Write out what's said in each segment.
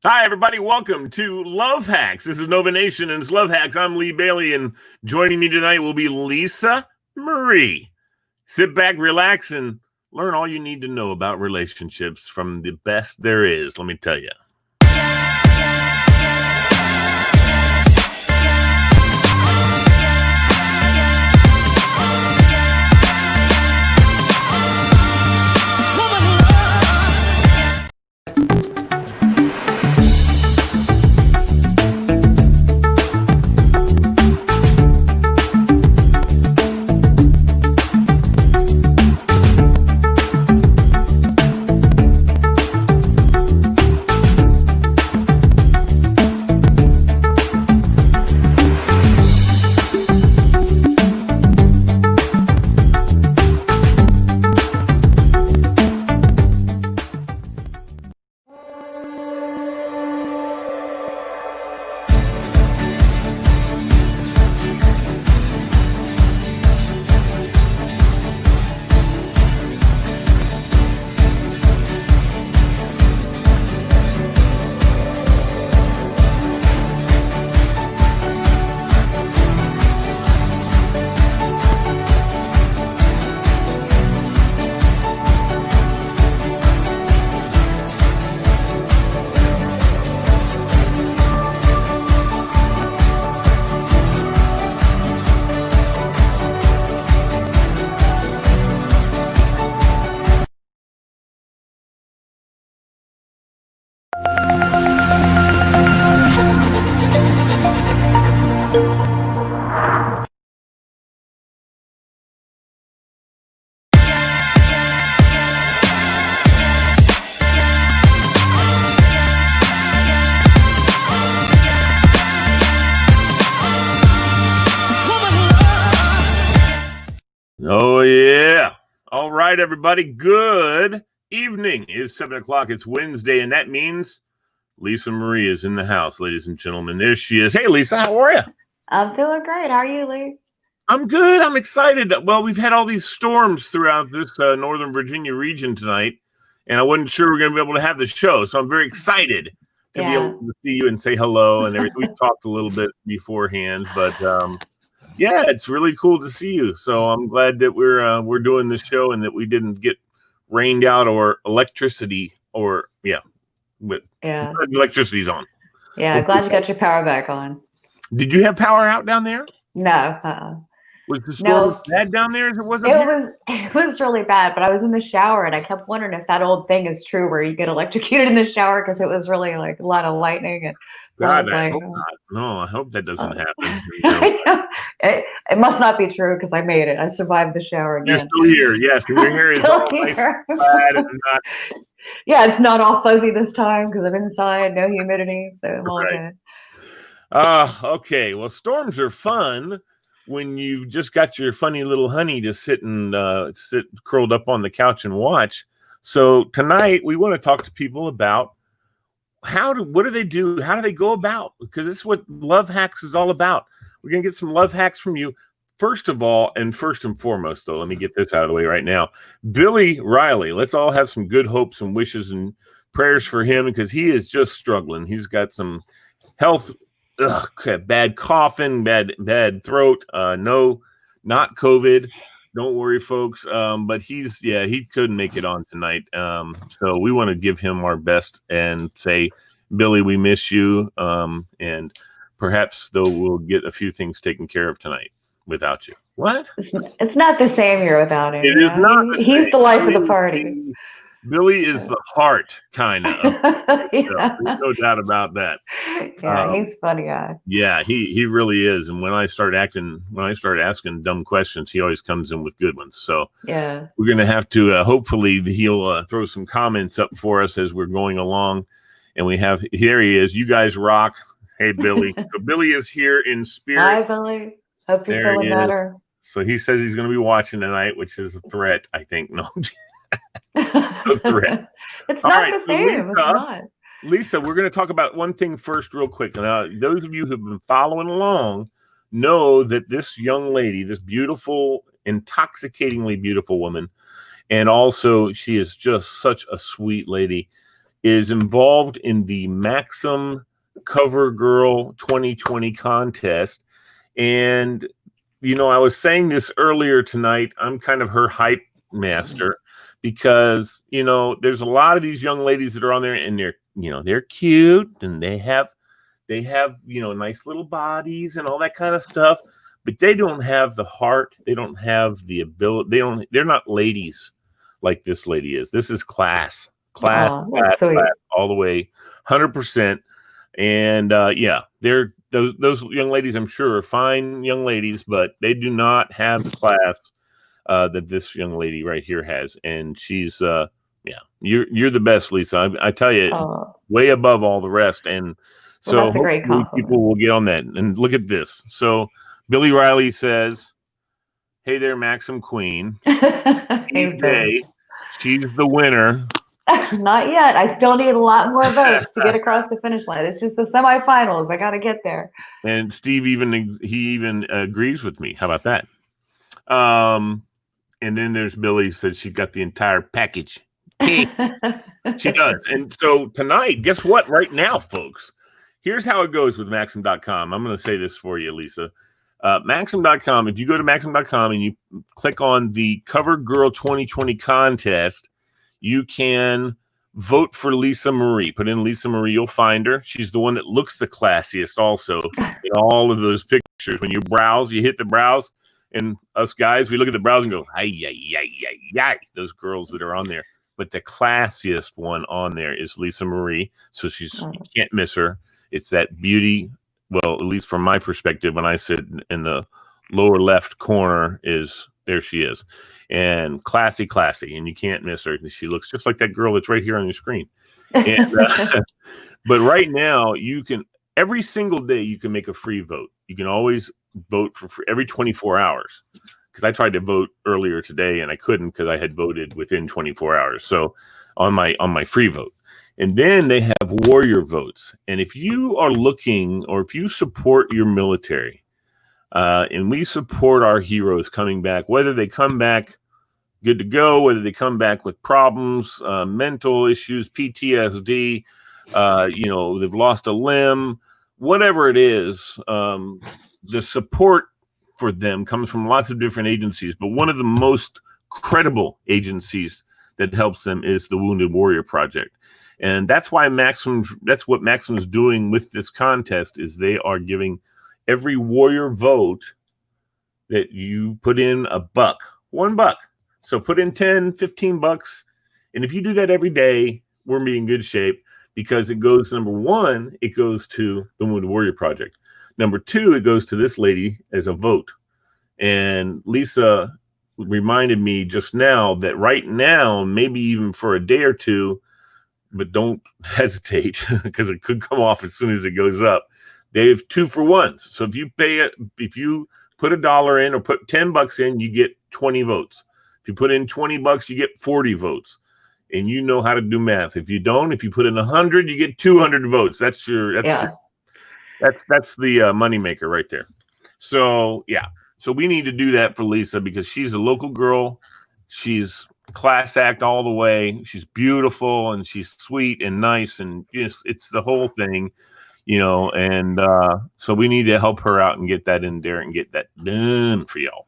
Hi, everybody. Welcome to Love Hacks. This is Nova Nation and it's Love Hacks. I'm Lee Bailey, and joining me tonight will be Lisa Marie. Sit back, relax, and learn all you need to know about relationships from the best there is, let me tell you. Oh, yeah. All right, everybody. Good evening. It's 7 o'clock. It's Wednesday, and that means Lisa Marie is in the house, ladies and gentlemen. There she is. Hey, Lisa, how are you? I'm doing great. How are you, Lee? I'm good. I'm excited. Well, we've had all these storms throughout this Northern Virginia region tonight, and I wasn't sure we were going to be able to have the show, so I'm very excited to be able to see you and say hello and everything. We talked a little bit beforehand, but yeah, it's really cool to see you. So I'm glad that we're doing this show and that we didn't get rained out or electricity or electricity's on. Yeah, glad you got your power back on. Did you have power out down there? No. Was the storm bad down there as it was up here? It was really bad, but I was in the shower and I kept wondering if that old thing is true where you get electrocuted in the shower because it was really like a lot of lightning. And God, I hope not. No, I hope that doesn't happen. It must not be true because I made it. I survived the shower again. You're still here, yes. And your hair is all nice and flat and not... Yeah, it's not all fuzzy this time because I'm inside, no humidity, so I'm all good. Okay. Well, storms are fun when you've just got your funny little honey to sit curled up on the couch and watch. So tonight we want to talk to people about what do they do? How do they go about? Because this is what Love Hacks is all about. We're going to get some love hacks from you. First and foremost, though, let me get this out of the way right now. Billy Riley, let's all have some good hopes and wishes and prayers for him because he is just struggling. He's got some health, bad coughing, bad throat. No, not COVID. Don't worry, folks. But he couldn't make it on tonight. So we want to give him our best and say, Billy, we miss you. And perhaps, though, we'll get a few things taken care of tonight without you. What? It's not the same here without him. It is not the same. He's the life of the party. Billy is the heart, kind of. Yeah. There's no doubt about that. Yeah, he's a funny guy. Yeah, he really is. And when I start asking dumb questions, he always comes in with good ones. So yeah, we're gonna have to hopefully he'll throw some comments up for us as we're going along. And here he is. You guys rock. Hey, Billy. So Billy is here in spirit. Hi, Billy. Hope you're feeling better. So he says he's going to be watching tonight, which is a threat, I think. No, no threat. It's not the same. It's not. Lisa, we're going to talk about one thing first real quick. Now, those of you who've been following along know that this young lady, this beautiful, intoxicatingly beautiful woman, and also she is just such a sweet lady, is involved in the Maxim Cover Girl 2020 contest. And, I was saying this earlier tonight. I'm kind of her hype master because, there's a lot of these young ladies that are on there and they're cute and they have, nice little bodies and all that kind of stuff, but they don't have the heart. They don't have the ability. They're not ladies like this lady is. This is class all the way, 100%. And those young ladies, I'm sure, are fine young ladies, but they do not have the class that this young lady right here has. And she's, you're the best, Lisa. I tell you, way above all the rest. And so that's a great compliment. People will get on that. And look at this. So Billy Riley says, "Hey there, Maxim Queen. Hey, she's the winner." Not yet. I still need a lot more votes to get across the finish line. It's just the semifinals. I got to get there. And Steve even agrees with me. How about that? And then there's Billy said she got the entire package. She does. And so tonight, guess what? Right now, folks, here's how it goes with Maxim.com. I'm going to say this for you, Lisa. Maxim.com, if you go to Maxim.com and you click on the Cover Girl 2020 contest, you can vote for Lisa Marie. Put in Lisa Marie, you'll find her. She's the one that looks the classiest also in all of those pictures. When you browse, you hit the browse, and us guys, we look at the browse and go, ay, those girls that are on there. But the classiest one on there is Lisa Marie. So you can't miss her. It's that beauty. Well, at least from my perspective, when I sit in the lower left corner, there she is. And classy, and you can't miss her. She looks just like that girl that's right here on your screen. And, but right now, every single day, you can make a free vote. You can always vote for every 24 hours. Because I tried to vote earlier today and I couldn't because I had voted within 24 hours. So on my free vote. And then they have warrior votes. And if you are looking, or if you support your military, and we support our heroes coming back, whether they come back good to go, whether they come back with problems, mental issues, PTSD, they've lost a limb, whatever it is, the support for them comes from lots of different agencies. But one of the most credible agencies that helps them is the Wounded Warrior Project. And that's why that's what Maxim is doing with this contest, is they are giving every warrior vote that you put in $1. So put in 10, 15 bucks. And if you do that every day, we're be in good shape, because it goes, number one, it goes to the Wounded Warrior Project. Number two, it goes to this lady as a vote. And Lisa reminded me just now that right now, maybe even for a day or two, but don't hesitate because it could come off as soon as it goes up. They have 2-for-1s. So if you put $1 in or put 10 bucks in, you get 20 votes. If you put in 20 bucks, you get 40 votes. And you know how to do math. If you don't, if you put in 100, you get 200 votes. That's the moneymaker right there. So yeah. So we need to do that for Lisa because she's a local girl. She's class act all the way. She's beautiful and she's sweet and nice and just it's the whole thing, and so we need to help her out and get that in there and get that done for y'all.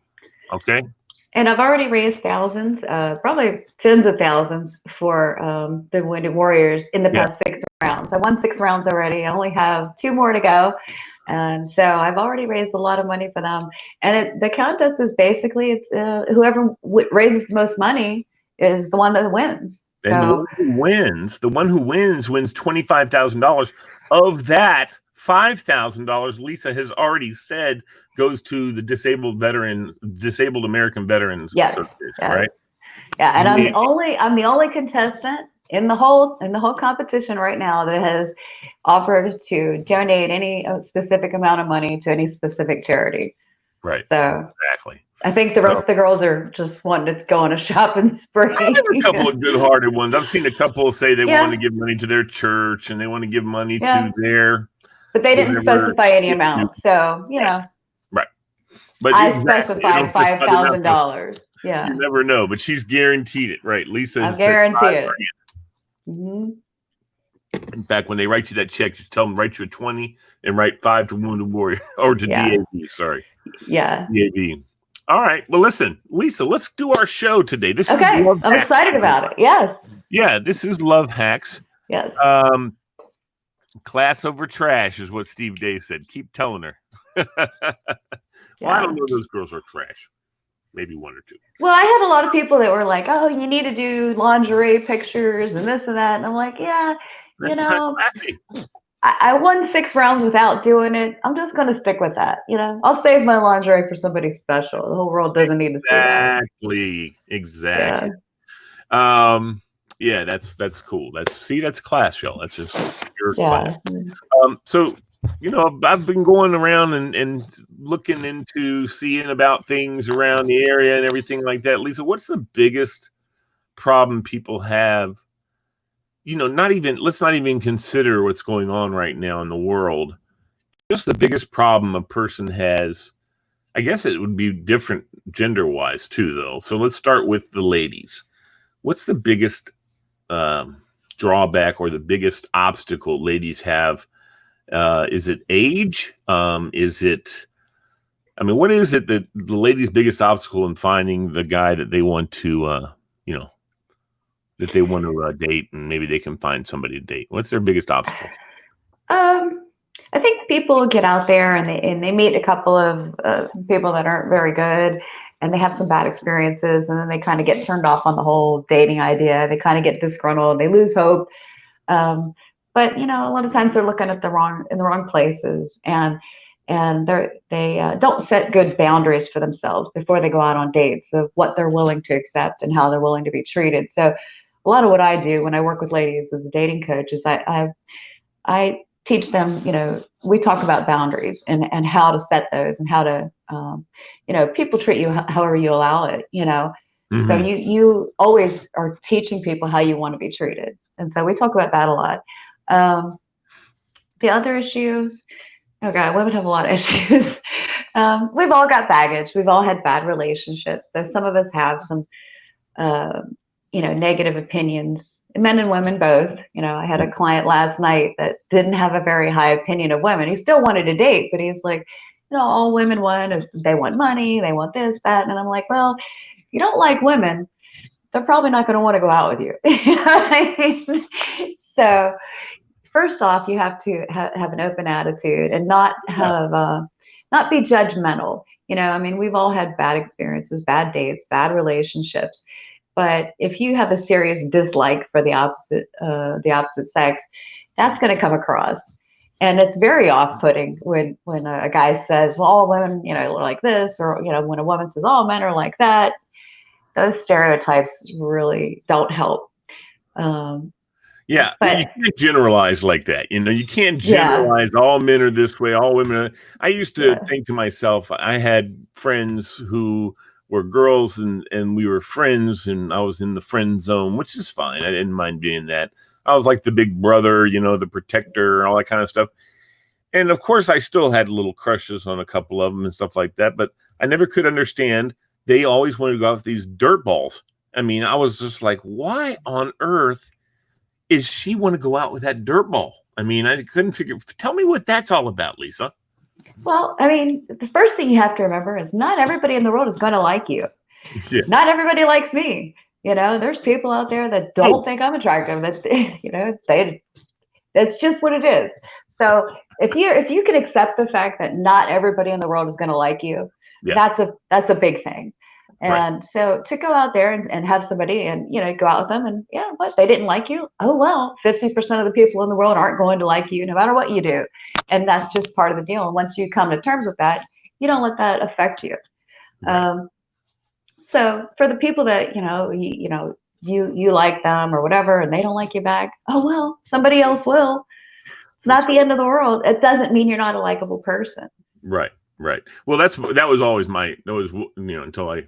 Okay. And I've already raised thousands, probably tens of thousands for the Wounded Warriors in the past 6 rounds. I won 6 rounds already. I only have 2 more to go. And so I've already raised a lot of money for them. And the contest is basically, it's whoever raises the most money is the one that wins. So, and the one who wins wins $25,000. Of that, $5,000, Lisa has already said, goes to the Disabled American Veterans Association, right? Yeah, and I'm the only contestant in the whole competition right now that has offered to donate any specific amount of money to any specific charity. Right. So exactly. I think the rest of the girls are just wanting to go on a shopping spree. A couple of good-hearted ones. I've seen a couple say they want to give money to their church and they want to give money to their. But they didn't specify any amount, so Right. But I specified $5,000. Yeah. You never know, but she's guaranteed it, right? Lisa. I guarantee it. Mm-hmm. In fact, when they write you that check, just tell them write you a 20 and write 5 to Wounded Warrior or to DAV. Sorry. Yeah. DAV. All right. Well, listen, Lisa, let's do our show today. This Okay. is Love I'm Hacks. excited about it. Yes. Yeah, this is Love Hacks. Yes. Class over trash is what Steve Day said. Keep telling her. Well, I don't know. Those girls are trash. Maybe one or two. Well, I had a lot of people that were like, "Oh, you need to do lingerie pictures and this and that," and I'm like, "Yeah, That's not classy. I won 6 rounds without doing it. I'm just going to stick with that. I'll save my lingerie for somebody special. The whole world doesn't need to see that." Exactly. Yeah, that's cool. That's class, y'all. That's just pure class. So, I've been going around and looking into seeing about things around the area and everything like that. Lisa, what's the biggest problem people have? Let's not even consider what's going on right now in the world. Just the biggest problem a person has. I guess it would be different gender-wise too, though. So let's start with the ladies. What's the biggest drawback or the biggest obstacle ladies have? Is it age? What is it that the ladies' biggest obstacle in finding the guy that they want to, date, and maybe they can find somebody to date? What's their biggest obstacle? I think people get out there and they meet a couple of people that aren't very good, and they have some bad experiences, and then they kind of get turned off on the whole dating idea. They kind of get disgruntled. They lose hope. But a lot of times they're looking at in the wrong places, and they don't set good boundaries for themselves before they go out on dates of what they're willing to accept and how they're willing to be treated. So a lot of what I do when I work with ladies as a dating coach is I teach them, we talk about boundaries and how to set those and how to, people treat you however you allow it, Mm-hmm. So you always are teaching people how you want to be treated. And so we talk about that a lot. The other issues, oh God, women have a lot of issues. We've all got baggage. We've all had bad relationships. So some of us have some, negative opinions, men and women both. I had a client last night that didn't have a very high opinion of women. He still wanted to date, but he's like, all women want is they want money, they want this, that. And I'm like, well, if you don't like women, they're probably not going to want to go out with you. You know what I mean? So first off, you have to have an open attitude and not be judgmental. We've all had bad experiences, bad dates, bad relationships. But if you have a serious dislike for the opposite sex, that's going to come across. And it's very off-putting when a guy says, well, all women, are like this, or, when a woman says, all men are like that. Those stereotypes really don't help. Yeah, but you can't generalize like that. You can't generalize all men are this way, all women are. I used to think to myself, I had friends who were girls and we were friends, and I was in the friend zone, which is fine. I didn't mind being that. I was like the big brother, the protector, all that kind of stuff. And of course, I still had little crushes on a couple of them and stuff like that, but I never could understand. They always wanted to go out with these dirt balls. I was just like, why on earth is she want to go out with that dirt ball? I couldn't figure. Tell me what that's all about, Lisa. Well, the first thing you have to remember is not everybody in the world is going to like you. Yeah. Not everybody likes me. There's people out there that don't think I'm attractive. That's just what it is. So if you can accept the fact that not everybody in the world is going to like you, that's a big thing. And so to go out there and have somebody and, go out with them and they didn't like you. Oh, well, 50% of the people in the world aren't going to like you no matter what you do. And that's just part of the deal. And once you come to terms with that, you don't let that affect you. Right. So for the people that, you like them or whatever, and they don't like you back. Oh, well, somebody else will. It's not the end of the world. It doesn't mean you're not a likable person. Right. Well, that was always until I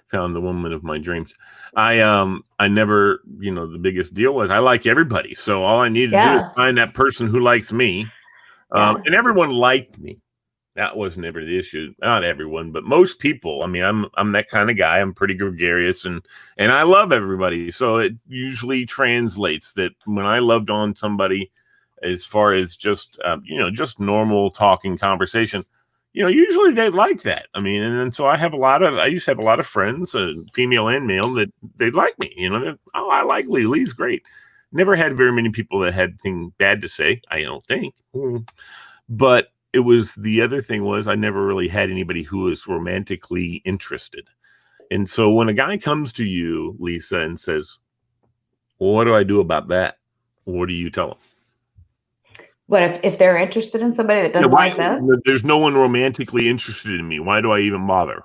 found the woman of my dreams. I never, the biggest deal was I like everybody. So all I needed to do is find that person who likes me. And everyone liked me. That wasn't ever the issue. Not everyone, but most people. I mean, I'm that kind of guy. I'm pretty gregarious and I love everybody. So it usually translates that when I loved on somebody, as far as just just normal talking conversation, usually they like that. I mean, and then so I used to have a lot of friends, female and male, that they like me. I like Lee. Lee's great. Never had very many people that had anything bad to say, I don't think. But it was, the other thing was, I never really had anybody who was romantically interested. And so when a guy comes to you, Lisa, and says, well, what do I do about that? What do you tell him? What if they're interested in somebody that doesn't like them? There's no one romantically interested in me. Why do I even bother?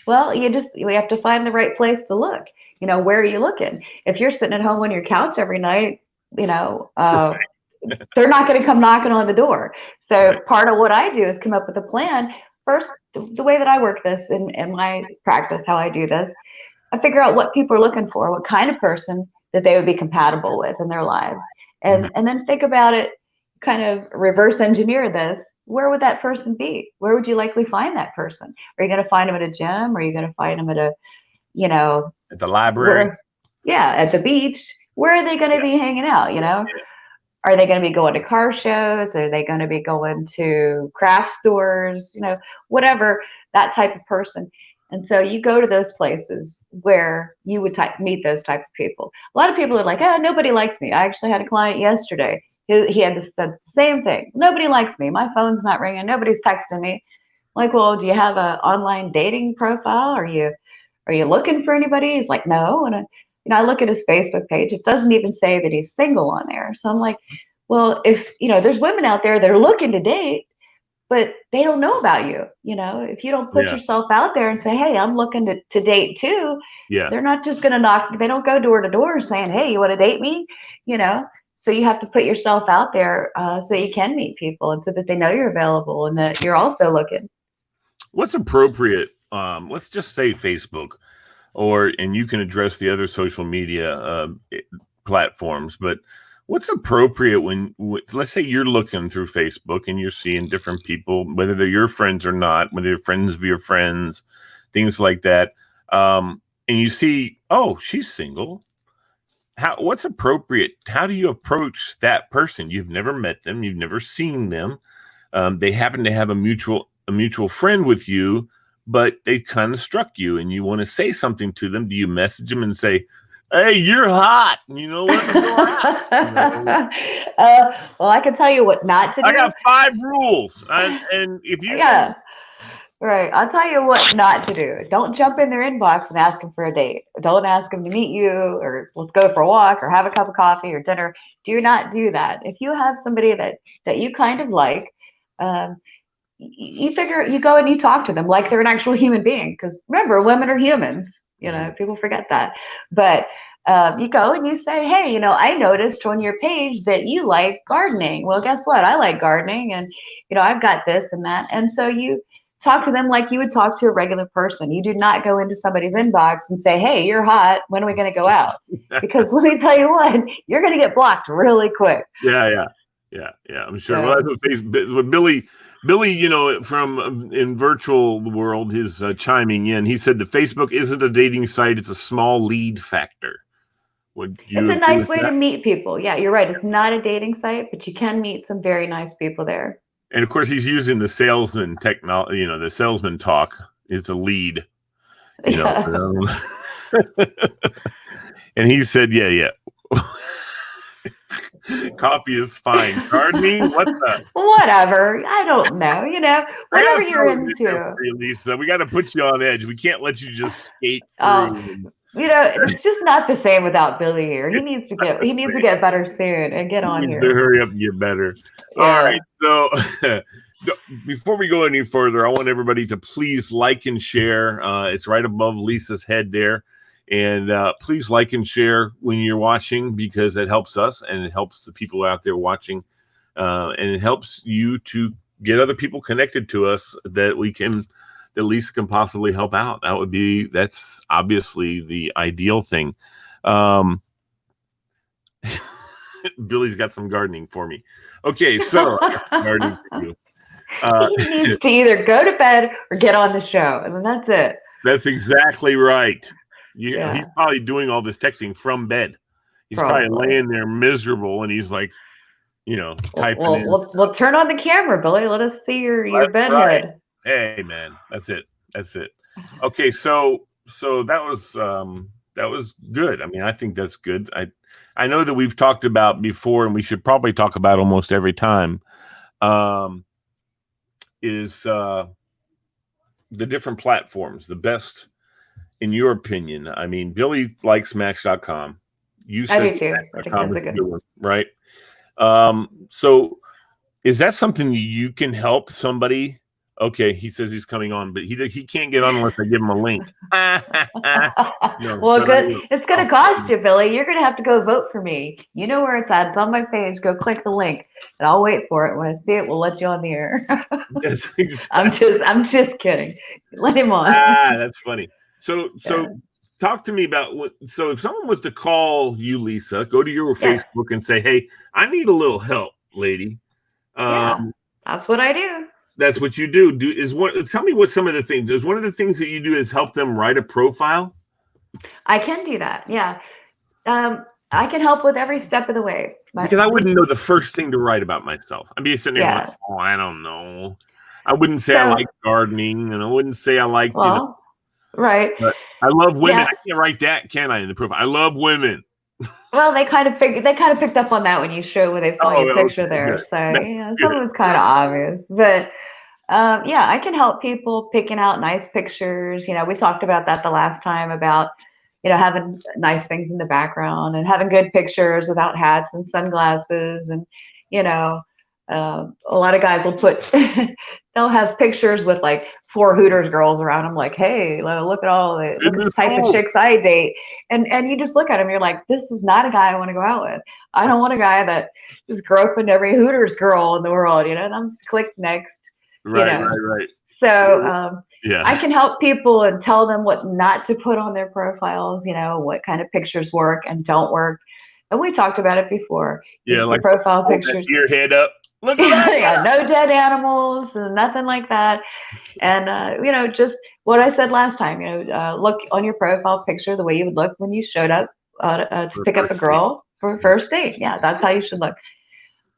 Well, we have to find the right place to look. Where are you looking? If you're sitting at home on your couch every night, they're not going to come knocking on the door. So part of what I do is come up with a plan. First, the way that I work this in my practice, how I do this, I figure out what people are looking for, what kind of person that they would be compatible with in their lives. And then think about it, kind of reverse engineer this. Where would that person be? Where would you likely find that person? Are you going to find them at a gym? Are you going to find them at at the library? At the beach. Where are they going to be hanging out? Are they going to be going to car shows? Are they going to be going to craft stores? Whatever, that type of person. And so you go to those places where you would meet those type of people. A lot of people are like, oh, nobody likes me. I actually had a client yesterday. He had said the same thing. Nobody likes me. My phone's not ringing. Nobody's texting me. Like, well, do you have an online dating profile? Are you looking for anybody? He's like, no. And I look at his Facebook page. It doesn't even say that he's single on there. So I'm like, well, if there's women out there that are looking to date, but they don't know about you. If you don't put yourself out there and say, hey, I'm looking to date too, they're not just going to knock. They don't go door to door saying, hey, you want to date me? So you have to put yourself out there so you can meet people, and so that they know you're available and that you're also looking. What's appropriate? Let's just say Facebook, and you can address the other social media platforms, but what's appropriate when, let's say you're looking through Facebook and you're seeing different people, whether they're your friends or not, whether they're friends of your friends, things like that. And you see, oh, she's single. What's appropriate? How do you approach that person? You've never met them. You've never seen them. They happen to have a mutual friend with you, but they kind of struck you and you want to say something to them. Do you message them and say, hey, you're hot? Let's go out. Well, I can tell you what not to do. I got 5 rules. And if you... Yeah. Right. I'll tell you what not to do. Don't jump in their inbox and ask them for a date. Don't ask them to meet you, or let's go for a walk or have a cup of coffee or dinner. Do not do that. If you have somebody that you kind of like, you go and you talk to them like they're an actual human being. Because remember, women are humans. People forget that. But you go and you say, hey, I noticed on your page that you like gardening. Well, guess what? I like gardening, and I've got this and that. And so you talk to them like you would talk to a regular person. You do not go into somebody's inbox and say, hey, you're hot. When are we going to go out? Because let me tell you what, you're going to get blocked really quick. Yeah. I'm sure. Well, that's what Billy, from in virtual world, is chiming in. He said the Facebook isn't a dating site; it's a small lead factor. It's a nice way to meet people. Yeah, you're right. It's not a dating site, but you can meet some very nice people there. And of course, he's using the salesman technology. The salesman talk is a lead. And he said, "Yeah." Coffee is fine. Gardening, what the? Whatever. I don't know. Whatever you're into. Lisa, we got to put you on edge. We can't let you just skate through. It's just not the same without Billy here. He needs to get better soon and get on here. Hurry up and get better. Yeah. All right. So before we go any further, I want everybody to please like and share. It's right above Lisa's head there. And please like and share when you're watching, because it helps us and it helps the people out there watching. And it helps you to get other people connected to us that Lisa can possibly help out. That's obviously the ideal thing. Billy's got some gardening for me. Okay, so gardening for you. He needs to either go to bed or get on the show, and then that's it. That's exactly right. Yeah. He's probably doing all this texting from bed. He's probably laying there miserable, and he's like, typing in. We'll turn on the camera, Billy. Let us see your bed head. Hey, man, that's it. Okay, so that was good. I mean, I think that's good. I know that we've talked about before, and we should probably talk about almost every time. Is the different platforms the best in your opinion? I mean, Billy likes Match.com. You said I do too. I think that's a good one, right? So is that something you can help somebody? Okay, he says he's coming on, but he can't get on unless I give him a link. Well, good. It's going to cost you, Billy. You're going to have to go vote for me. You know where it's at. It's on my page. Go click the link, and I'll wait for it. When I see it, we'll let you on the air. Yes, exactly. I'm just kidding. Let him on. That's funny. So talk to me about so if someone was to call you, Lisa, go to your Facebook and say, "Hey, I need a little help, lady." That's what I do. That's what you do. Tell me what some of the things. Is one of the things that you do is help them write a profile? I can do that. Yeah. I can help with every step of the way. Because I wouldn't know the first thing to write about myself. I'd be sitting there like, oh, I don't know. I wouldn't say I like gardening, and I wouldn't say I like, right. But I love women. I can't write that, can I, in the profile? I love women. Well, they kind of picked up on that when they saw your picture there. So some of it's kind of obvious, but I can help people picking out nice pictures. We talked about that the last time about having nice things in the background and having good pictures without hats and sunglasses, and a lot of guys will they'll have pictures with like 4 Hooters girls around them, like, hey, look at the type of chicks I date, and you just look at them, you're like, this is not a guy I want to go out with. I don't want a guy that is groping every Hooters girl in the world, and I'm just click next. Right. So I can help people and tell them what not to put on their profiles, what kind of pictures work and don't work. And we talked about it before. Yeah, like profile pictures. Your head up. Look at that. No dead animals and nothing like that. And just what I said last time, look on your profile picture the way you would look when you showed up to pick up a girl for a first date. Yeah, that's how you should look.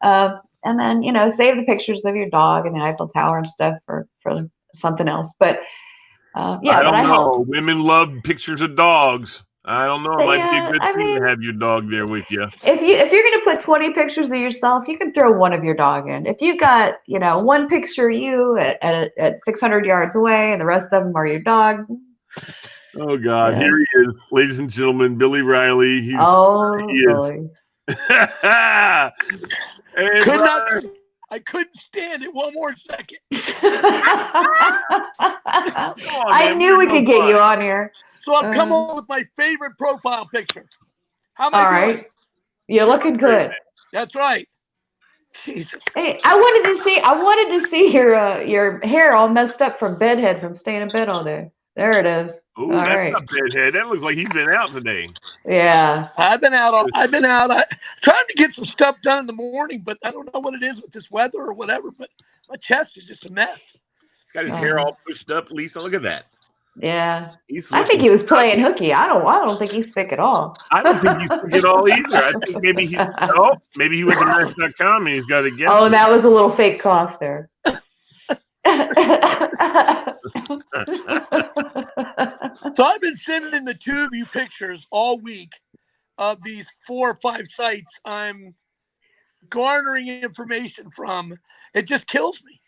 And then, save the pictures of your dog and the Eiffel Tower and stuff for something else. But I don't know. Women love pictures of dogs. I don't know. It might be a good thing to have your dog there with you. If you're going to put 20 pictures of yourself, you can throw one of your dog in. If you've got, one picture of you at 600 yards away and the rest of them are your dog. Oh, God. Here he is, ladies and gentlemen, Billy Riley. He Billy. I couldn't stand it one more second. I knew we could get you on here. So I've come up with my favorite profile picture. How am I doing? You're looking good. That's right. Jesus. Hey, I wanted to see your hair all messed up from bedhead from staying in bed all day. There it is. Ooh, that's not bedhead. That looks like he's been out today. Yeah. I've been out. I'm trying to get some stuff done in the morning, but I don't know what it is with this weather or whatever, but my chest is just a mess. He's got his hair all pushed up. Lisa, look at that. Yeah. I think he was playing hooky. I don't think he's sick at all. I don't think he's sick at all either. I think maybe he went to Match.com and he's got a guess. Oh, that was a little fake cough there. So I've been sending the two of you pictures all week of these 4 or 5 sites I'm garnering information from. It just kills me.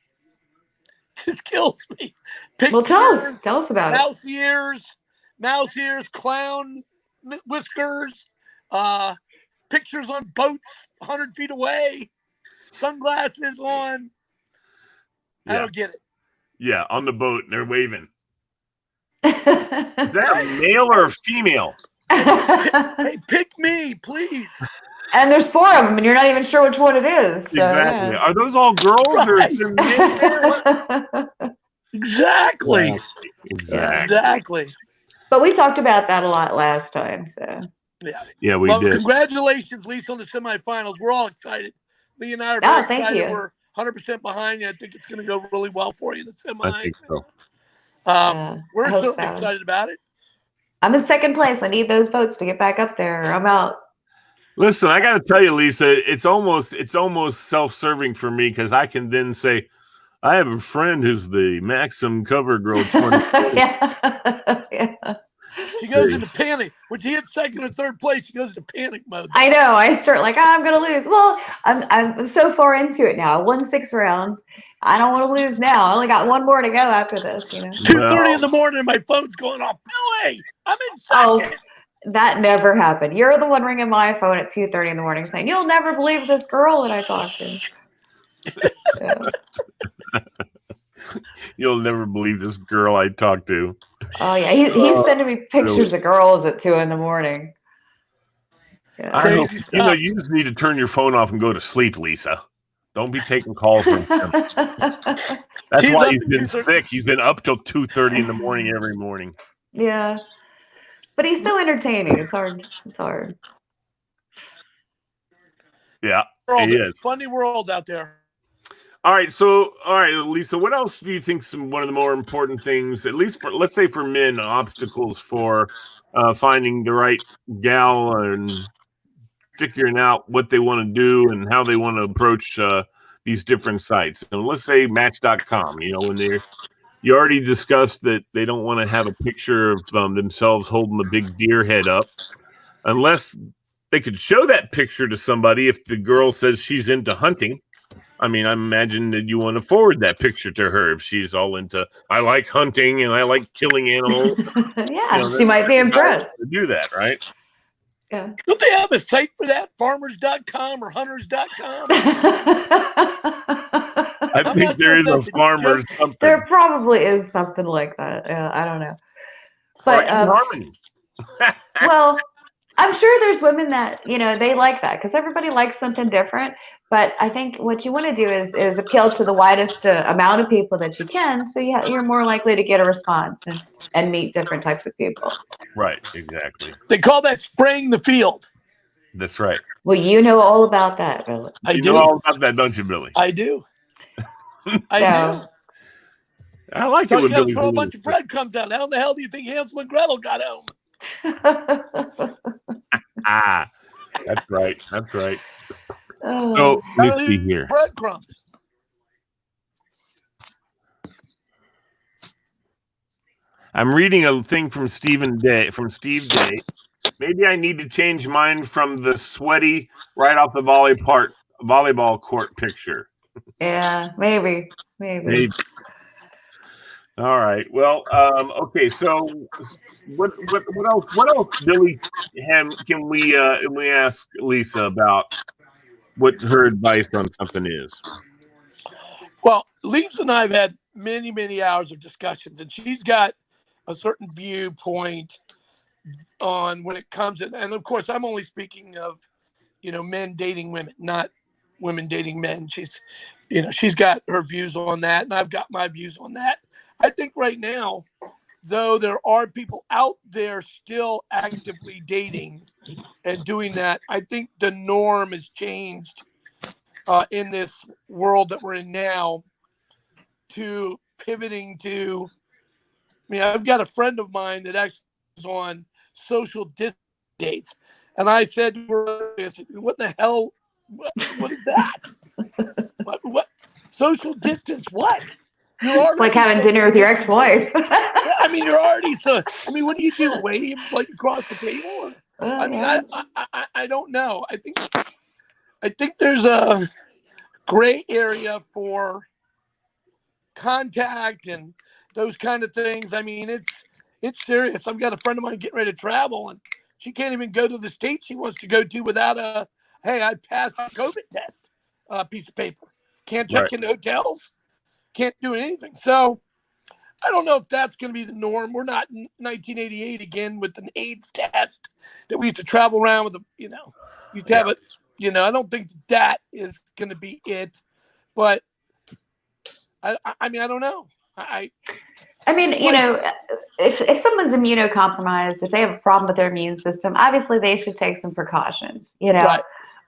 Pictures, well, tell us about it. Mouse ears, clown whiskers, pictures on boats 100 feet away, sunglasses on. I don't get it. Yeah, on the boat, and they're waving. Is that a male or a female? Hey, pick me, please. And there's 4 of them, and you're not even sure which one it is. So, exactly. Yeah. Are those all girls or is there men there? Exactly. But we talked about that a lot last time. So we did. Congratulations, Lisa, on the semifinals. We're all excited. Lee and I are very excited. Thank you. We're 100% behind you. I think it's going to go really well for you in the semis. I think so. We're I hope certainly so. excited about it. I'm in second place. I need those votes to get back up there. I'm out. Listen, I got to tell you, Lisa, it's almost self-serving for me because I can then say, I have a friend who's the Maxim Cover Girl 2020. yeah. She goes into panic. When she hits second or third place, she goes into panic mode. I know. I start like, I'm gonna lose. Well, I'm so far into it now. I won 6 rounds. I don't want to lose now. I only got 1 more to go after this. 2:30 in the morning, and my phone's going off. Billy, I'm in second. Oh, that never happened. You're the one ringing my phone at 2:30 in the morning saying, "You'll never believe this girl that I talked to." Yeah. You'll never believe this girl I talked to. Oh yeah, he's sending me pictures of girls at 2 in the morning. Yeah. I hope, you just need to turn your phone off and go to sleep, Lisa. Don't be taking calls from him. That's why he's been sick. He's been up till 2:30 in the morning every morning. Yeah, but he's so entertaining. It's hard. It's hard. Yeah, He is. Funny world out there. All right, Lisa. What else do you think one of the more important things, at least for, let's say, for men, obstacles for finding the right gal and figuring out what they want to do and how they want to approach these different sites? And let's say Match.com. When you already discussed that they don't want to have a picture of themselves holding the big deer head up, unless they could show that picture to somebody if the girl says she's into hunting. I mean, I imagine that you want to forward that picture to her if she's all into, I like hunting and I like killing animals. Yeah, she might be impressed. To do that, right? Yeah. Don't they have a site for that? Farmers.com or Hunters.com? I think there is a farmer's something. There probably is something like that. I don't know. But Harmony. well, I'm sure there's women that, they like that because everybody likes something different. But I think what you want to do is appeal to the widest amount of people that you can, so you're more likely to get a response and meet different types of people. Right, exactly. They call that spraying the field. That's right. Well, you know all about that, Billy. You know all about that, don't you, Billy? I do. I do. I like so it when Billy's throw a bunch of breadcrumbs out. How in the hell do you think Hansel and Gretel got home? That's right. That's right. Oh. So let's see here. Breadcrumbs. I'm reading a thing from Steve Day. Maybe I need to change mine from the sweaty right off the volleyball court picture. Yeah, maybe. All right. Well, okay. So, what else, Billy? Can we ask Lisa about what her advice on something is? Well, Lisa and I have had many, many hours of discussions, and she's got a certain viewpoint on when it comes to, and of course, I'm only speaking of, men dating women, not women dating men. She's got her views on that, and I've got my views on that. I think right now, though, there are people out there still actively dating and doing that. I think the norm has changed in this world that we're in now to pivoting to, I've got a friend of mine that actually is on social distance dates. And I said, what the hell? What is that? What? Social distance? What? It's like having dinner with your ex-wife. You're already what do you do? Wave like across the table? I don't know. I think there's a gray area for contact and those kind of things. It's serious. I've got a friend of mine getting ready to travel, and she can't even go to the state she wants to go to without I passed a COVID test piece of paper. Can't check into hotels. Can't do anything. So I don't know if that's going to be the norm. We're not in 1988 again with an AIDS test that we used to travel around with. You'd have it. I don't think that is going to be it. But I don't know. If someone's immunocompromised, if they have a problem with their immune system, obviously they should take some precautions. Right.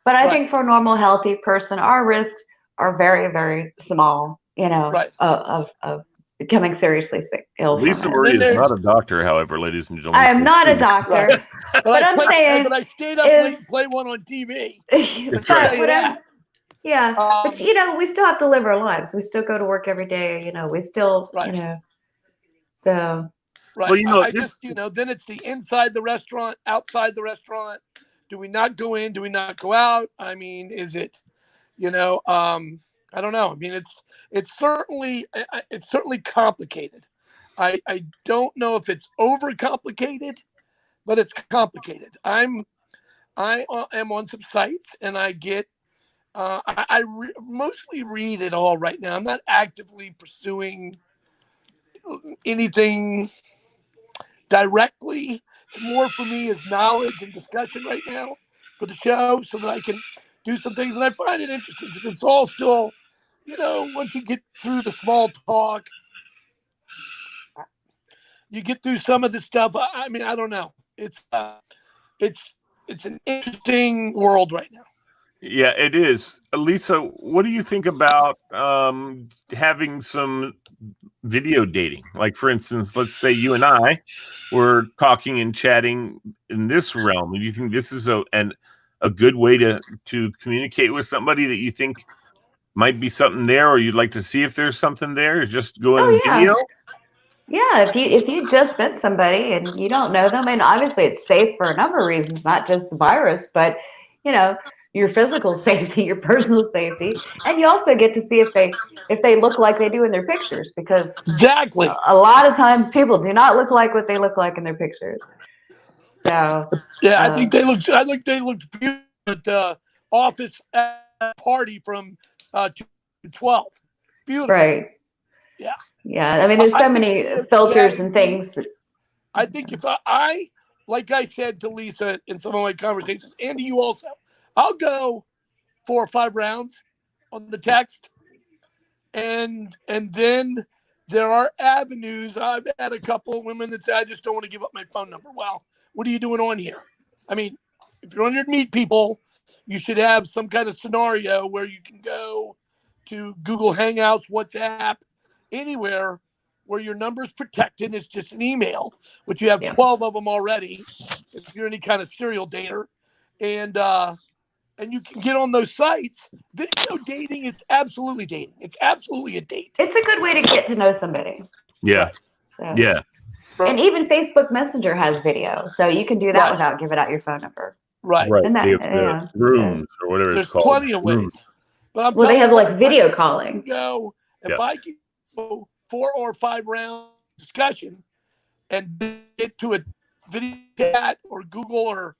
But I think for a normal, healthy person, our risks are very, very small, Right. of becoming seriously sick, ill from Lisa it. Marie is there's- not a doctor, however, ladies and gentlemen. I am not a doctor, Right. but I'm saying but I stayed up is- late and played one on TV. That's but right. what I'm, yeah, but Um, we still have to live our lives. We still go to work every day. We still, Right. So Right. Well, I just, then it's the inside the restaurant, outside the restaurant. Do we not go in? Do we not go out? I mean, is it, I don't know. I mean, it's certainly complicated. I don't know if it's overcomplicated, but it's complicated. I am on some sites and I get mostly read it all right now. I'm not actively pursuing anything directly. More for me is knowledge and discussion right now for the show so that I can do some things. And I find it interesting because it's all still, once you get through the small talk, you get through some of the stuff. I mean, I don't know. It's an interesting world right now. Yeah, it is. Lisa, what do you think about having some video dating? Like, for instance, let's say you and I were talking and chatting in this realm. Do you think this is a good way to communicate with somebody that you think might be something there, or you'd like to see if there's something there? Is just going video? Yeah, if you just met somebody and you don't know them, and obviously it's safe for a number of reasons, not just the virus, but your physical safety, your personal safety, and you also get to see if they look like they do in their pictures, because Exactly. a lot of times people do not look like what they look like in their pictures. So yeah, I think they looked beautiful at the office party from 2012. Beautiful. Right. Yeah. Yeah. I mean, there's so many filters and things. I think if I, like I said to Lisa in some of my conversations, and to you also, I'll go 4 or 5 rounds on the text, and then there are avenues. I've had a couple of women that say, I just don't want to give up my phone number. Well, what are you doing on here? I mean, if you're on here to meet people, you should have some kind of scenario where you can go to Google Hangouts, WhatsApp, anywhere where your number's protected. It's just an email, which you have 12 of them already if you're any kind of serial dater. And you can get on those sites. Video dating is absolutely dating. It's absolutely a date. It's a good way to get to know somebody. Yeah. So. Yeah. And even Facebook Messenger has video, so you can do that without giving out your phone number. Right. And that, rooms or whatever There's it's called. plenty of ways. But they have like video calling. If I can go 4 or 5 round discussion and get to a video chat or Google or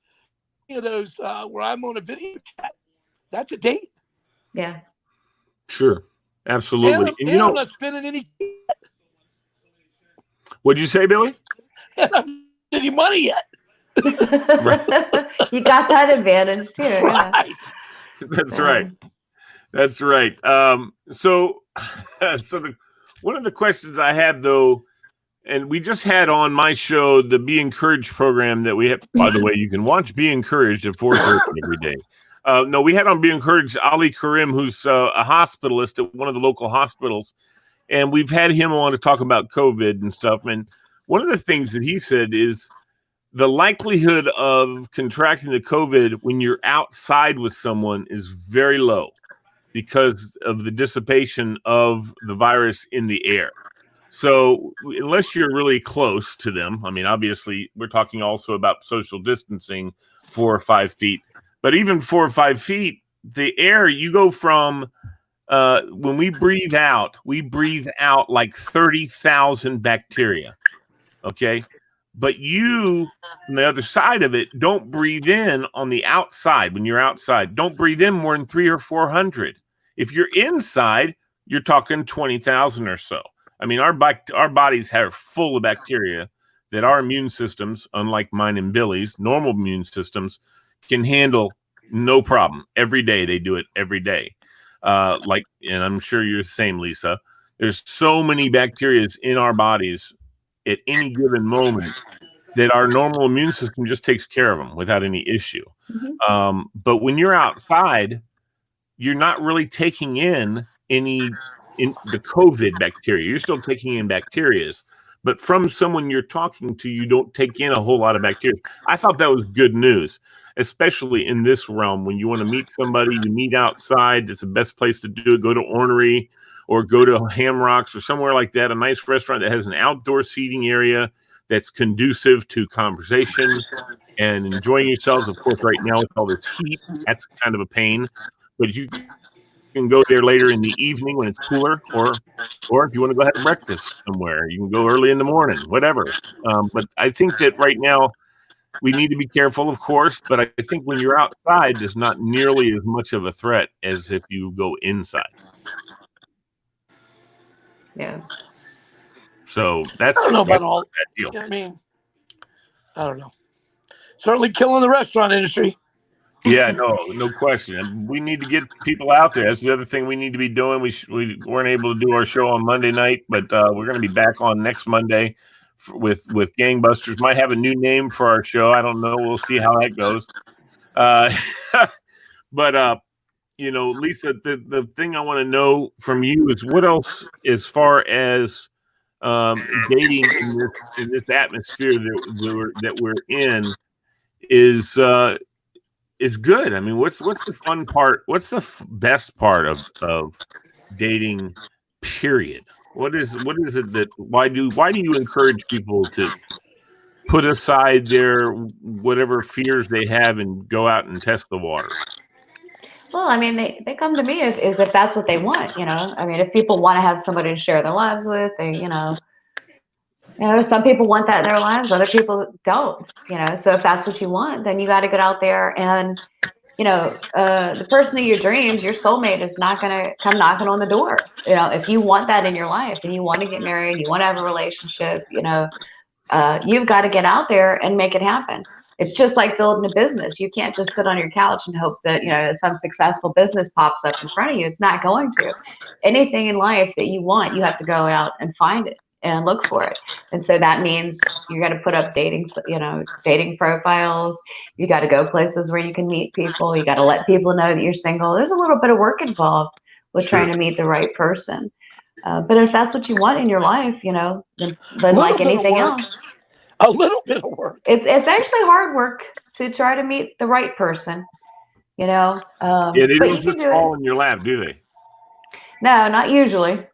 any of those where I'm on a video chat, that's a date. Yeah. Sure. Absolutely. And I'm not spending any. What'd you say, Billy? I'm not spending any money yet. You got that advantage too. Right. Yeah. That's right. That's right. So one of the questions I had, though, and we just had on my show the Be Encouraged program that we have. By the way, you can watch Be Encouraged at 4:30 every day. No, we had on Be Encouraged Ali Karim, who's a hospitalist at one of the local hospitals, and we've had him on to talk about COVID and stuff. And one of the things that he said is the likelihood of contracting the COVID when you're outside with someone is very low because of the dissipation of the virus in the air. So unless you're really close to them, I mean, obviously we're talking also about social distancing, 4 or 5 feet, but even 4 or 5 feet, the air, you go from, when we breathe out like 30,000 bacteria. Okay. But you, on the other side of it, don't breathe in on the outside. When you're outside, don't breathe in more than 300 or 400. If you're inside, you're talking 20,000 or so. I mean, our bodies are full of bacteria that our immune systems, unlike mine and Billy's, normal immune systems, can handle no problem. Every day, they do it every day. And I'm sure you're the same, Lisa. There's so many bacteria in our bodies at any given moment that our normal immune system just takes care of them without any issue. Mm-hmm. But when you're outside, you're not really taking in the COVID bacteria. You're still taking in bacterias, but from someone you're talking to, you don't take in a whole lot of bacteria. I thought that was good news, especially in this realm. When you want to meet somebody, you meet outside. It's the best place to do it. Go to Ornery or go to Hamrocks or somewhere like that, a nice restaurant that has an outdoor seating area that's conducive to conversation and enjoying yourselves. Of course, right now with all this heat, that's kind of a pain, but you can go there later in the evening when it's cooler, or if you want to go have breakfast somewhere, you can go early in the morning, whatever. But I think that right now we need to be careful, of course, but I think when you're outside, it's not nearly as much of a threat as if you go inside. Yeah. So that's I don't know about all. that deal. I mean, I don't know. Certainly killing the restaurant industry. Yeah, no question. We need to get people out there. That's the other thing we need to be doing. We weren't able to do our show on Monday night, but we're going to be back on next Monday with Gangbusters. Might have a new name for our show. I don't know. We'll see how that goes. But Lisa, the thing I want to know from you is what else, as far as dating in this atmosphere that we're in, is good. I mean, what's the fun part? What's the best part of dating? Period. What is it that why do you encourage people to put aside their whatever fears they have and go out and test the water? Well, I mean, they come to me if that's what they want, I mean, if people want to have somebody to share their lives with, some people want that in their lives, other people don't, so if that's what you want, then you got to get out there and, the person of your dreams, your soulmate, is not going to come knocking on the door. If you want that in your life and you want to get married, you want to have a relationship, you've got to get out there and make it happen. It's just like building a business. You can't just sit on your couch and hope that, some successful business pops up in front of you. It's not going to. Anything in life that you want, you have to go out and find it and look for it. And so that means you got to put up dating profiles. You got to go places where you can meet people. You got to let people know that you're single. There's a little bit of work involved with trying to meet the right person. But if that's what you want in your life, then like anything else. A little bit of work. It's actually hard work to try to meet the right person, they don't just fall in your lap, do they? No, not usually.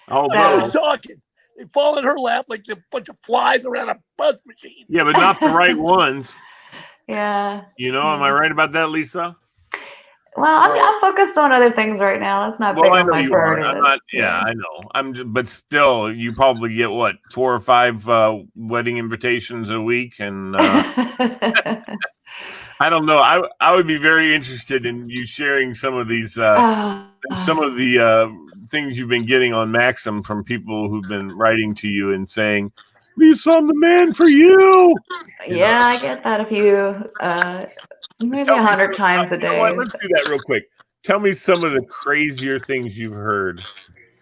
I'm talking. They fall in her lap like a bunch of flies around a buzz machine. Yeah, but not the right ones. Yeah. Am I right about that, Lisa? Well, I'm focused on other things right now. That's not big on my priority. I know. But still, you probably get 4 or 5 wedding invitations a week, and I don't know. I would be very interested in you sharing some of these, some of the things you've been getting on Maxim from people who've been writing to you and saying, "Lisa, I'm the man for you." Yeah, I get that a few, maybe 100 times a day. Let's do that real quick. Tell me some of the crazier things you've heard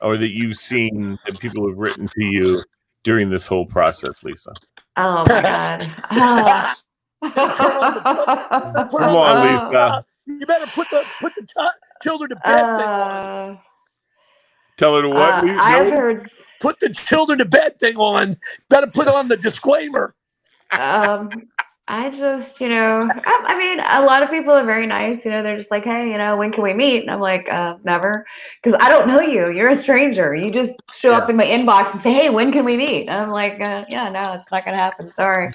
or that you've seen that people have written to you during this whole process, Lisa. Oh my God. Come on, Lisa. You better put the children to bed thing on. Tell her to what? I've heard. Put the children to bed thing on. Better put on the disclaimer. I just, I mean, a lot of people are very nice. They're just like, hey, when can we meet? And I'm like, never, because I don't know you. You're a stranger. You just show up in my inbox and say, hey, when can we meet? And I'm like, yeah, no, it's not going to happen. Sorry.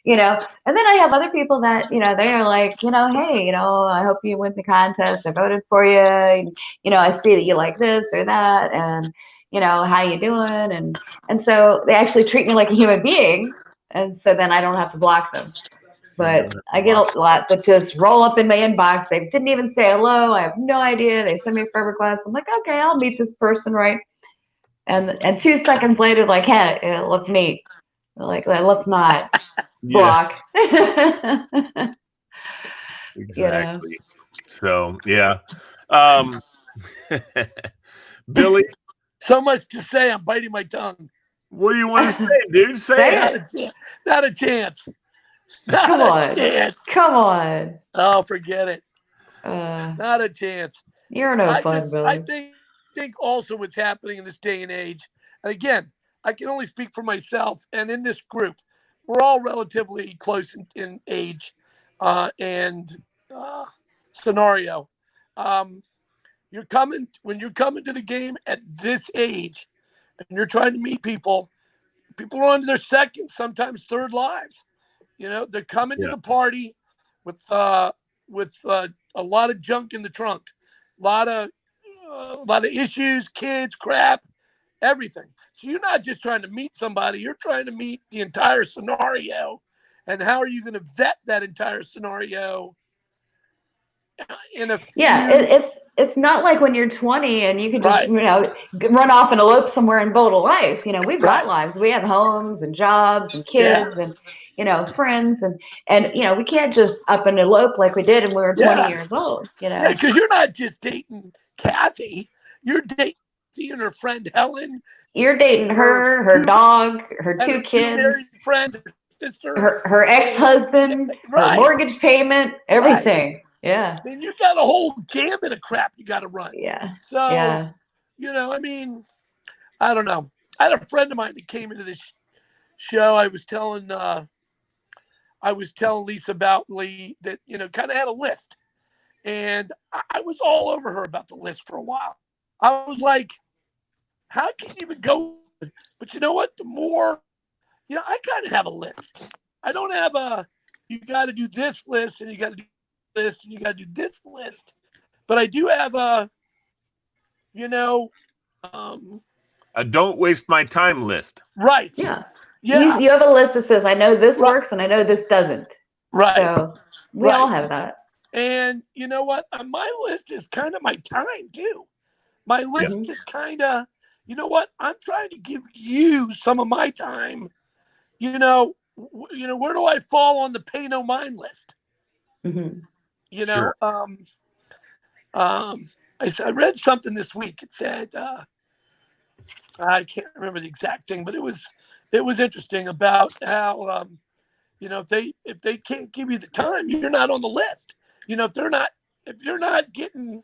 And then I have other people that, they are like, hey, I hope you win the contest. I voted for you. I see that you like this or that. And, how you doing? And so they actually treat me like a human being. And so then I don't have to block them. But I get a lot that just roll up in my inbox. They didn't even say hello. I have no idea. They send me a friend request. I'm like, okay, I'll meet this person, right? And 2 seconds later, like, hey, let's meet. They're like, let's not block. Exactly. So, yeah. Billy? So much to say. I'm biting my tongue. What do you want to say, dude? Say it. Not a chance. Not Come a on. chance. Come on. Oh, forget it. Uh, Not a chance. you're no fun, I Billy. think also what's happening in this day and age, and again, I can only speak for myself and in this group, we're all relatively close in age and scenario. You're coming to the game at this age and you're trying to meet people are on their second, sometimes third lives. They're coming to Yeah. the party with a lot of junk in the trunk, a lot of issues, kids, crap, everything. So you're not just trying to meet somebody; you're trying to meet the entire scenario. And how are you going to vet that entire scenario in a Yeah, few? it's not like when you're 20 and you can just Right, run off and elope somewhere and build a life. We've got right, lives. We have homes and jobs and yeah, kids and friends and we can't just up and elope like we did when we were 20 yeah, years old. yeah. Because you're not just dating Kathy; you're dating her friend Helen, You're dating her her two dog, her and two her two kids, married friends, her sister, her ex-husband, her right, mortgage payment, right. everything. Yeah. Then you got a whole gambit of crap you got to run. Yeah. So, Yeah. I mean, I don't know. I had a friend of mine that came into this show. I was telling Lisa about Lee that, kind of had a list. And I was all over her about the list for a while. I was like, how can you even go? But you know what? The more, I kind of have a list. I don't have you got to do this list and you got to do this and you got to do this list. But I do have A don't waste my time list. right. Yeah. Yeah. You have a list that says, I know this Right. works and I know this doesn't. Right. So we all have that. And you know what? My list is kind of my time too. My list is kind of, I'm trying to give you some of my time. Where do I fall on the pay no mind list? Mm-hmm. Sure. I read something this week. It said, I can't remember the exact thing, but it was interesting about how if they can't give you the time, you're not on the list. If you're not getting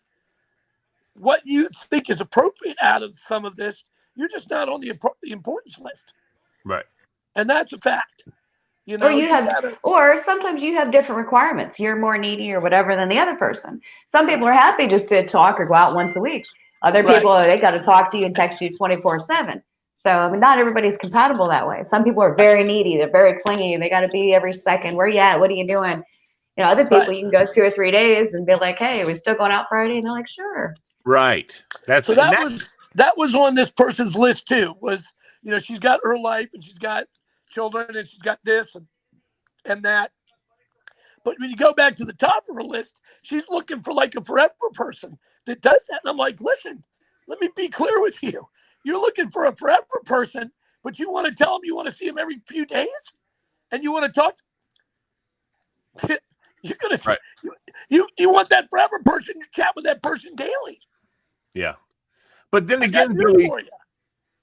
what you think is appropriate out of some of this, you're just not on the importance list. Right. And that's a fact. Or sometimes you have different requirements. You're more needy or whatever than the other person. Some people are happy just to talk or go out once a week. Other people, they got to talk to you and text you 24/7. So, not everybody's compatible that way. Some people are very needy. They're very clingy. They got to be every second. Where you at? What are you doing? Other people, you can go 2 or 3 days and be like, hey, are we still going out Friday? And they're like, sure. Right. That was on this person's list too, was, she's got her life and she's got children and she's got this and that. But when you go back to the top of her list, she's looking for like a forever person that does that. And I'm like, listen, let me be clear with you. You're looking for a forever person, but you want to tell them you want to see them every few days and you want to talk. You're gonna right. you want that forever person. You chat with that person daily. Yeah, but then again, Billy.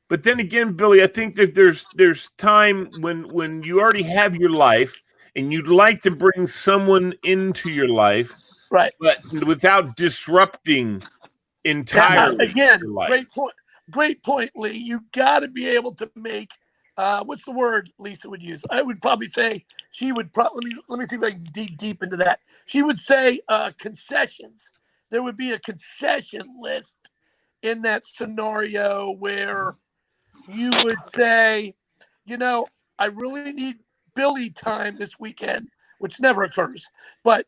But then again, Billy, I think that there's time when you already have your life and you'd like to bring someone into your life, right? But without disrupting entirely. Again, your life. great point, Lee. You got to be able to make. What's the word Lisa would use? I would probably say she would probably. Let me see if I can dig deep into that. She would say concessions. There would be a concession list in that scenario where you would say, I really need Billy time this weekend, which never occurs, but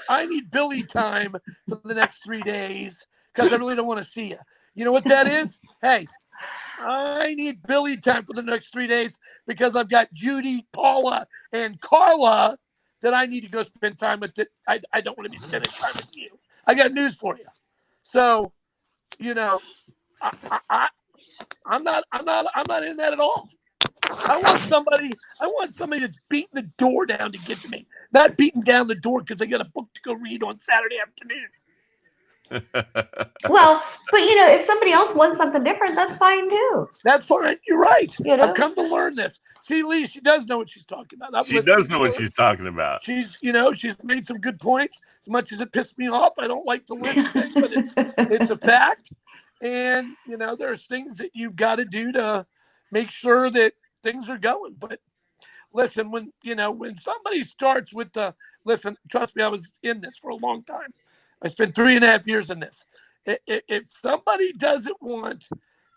I need Billy time for the next 3 days because I really don't want to see you. You know what that is? Hey, I need Billy time for the next 3 days because I've got Judy, Paula, and Carla that I need to go spend time with. That I don't want to be spending time with you. I got news for you. So, I'm not in that at all. I want somebody that's beating the door down to get to me, not beating down the door because I got a book to go read on Saturday afternoon. Well, but if somebody else wants something different, that's fine too. That's fine. You're right. You know? I've come to learn this. See, Lee, she does know what she's talking about. She does know what she's talking about. She's made some good points. As much as it pissed me off, I don't like to list things, but it's a fact. And there's things that you've got to do to make sure that things are going. But listen, when somebody starts with trust me, I was in this for a long time. I spent 3.5 years in this. If somebody doesn't want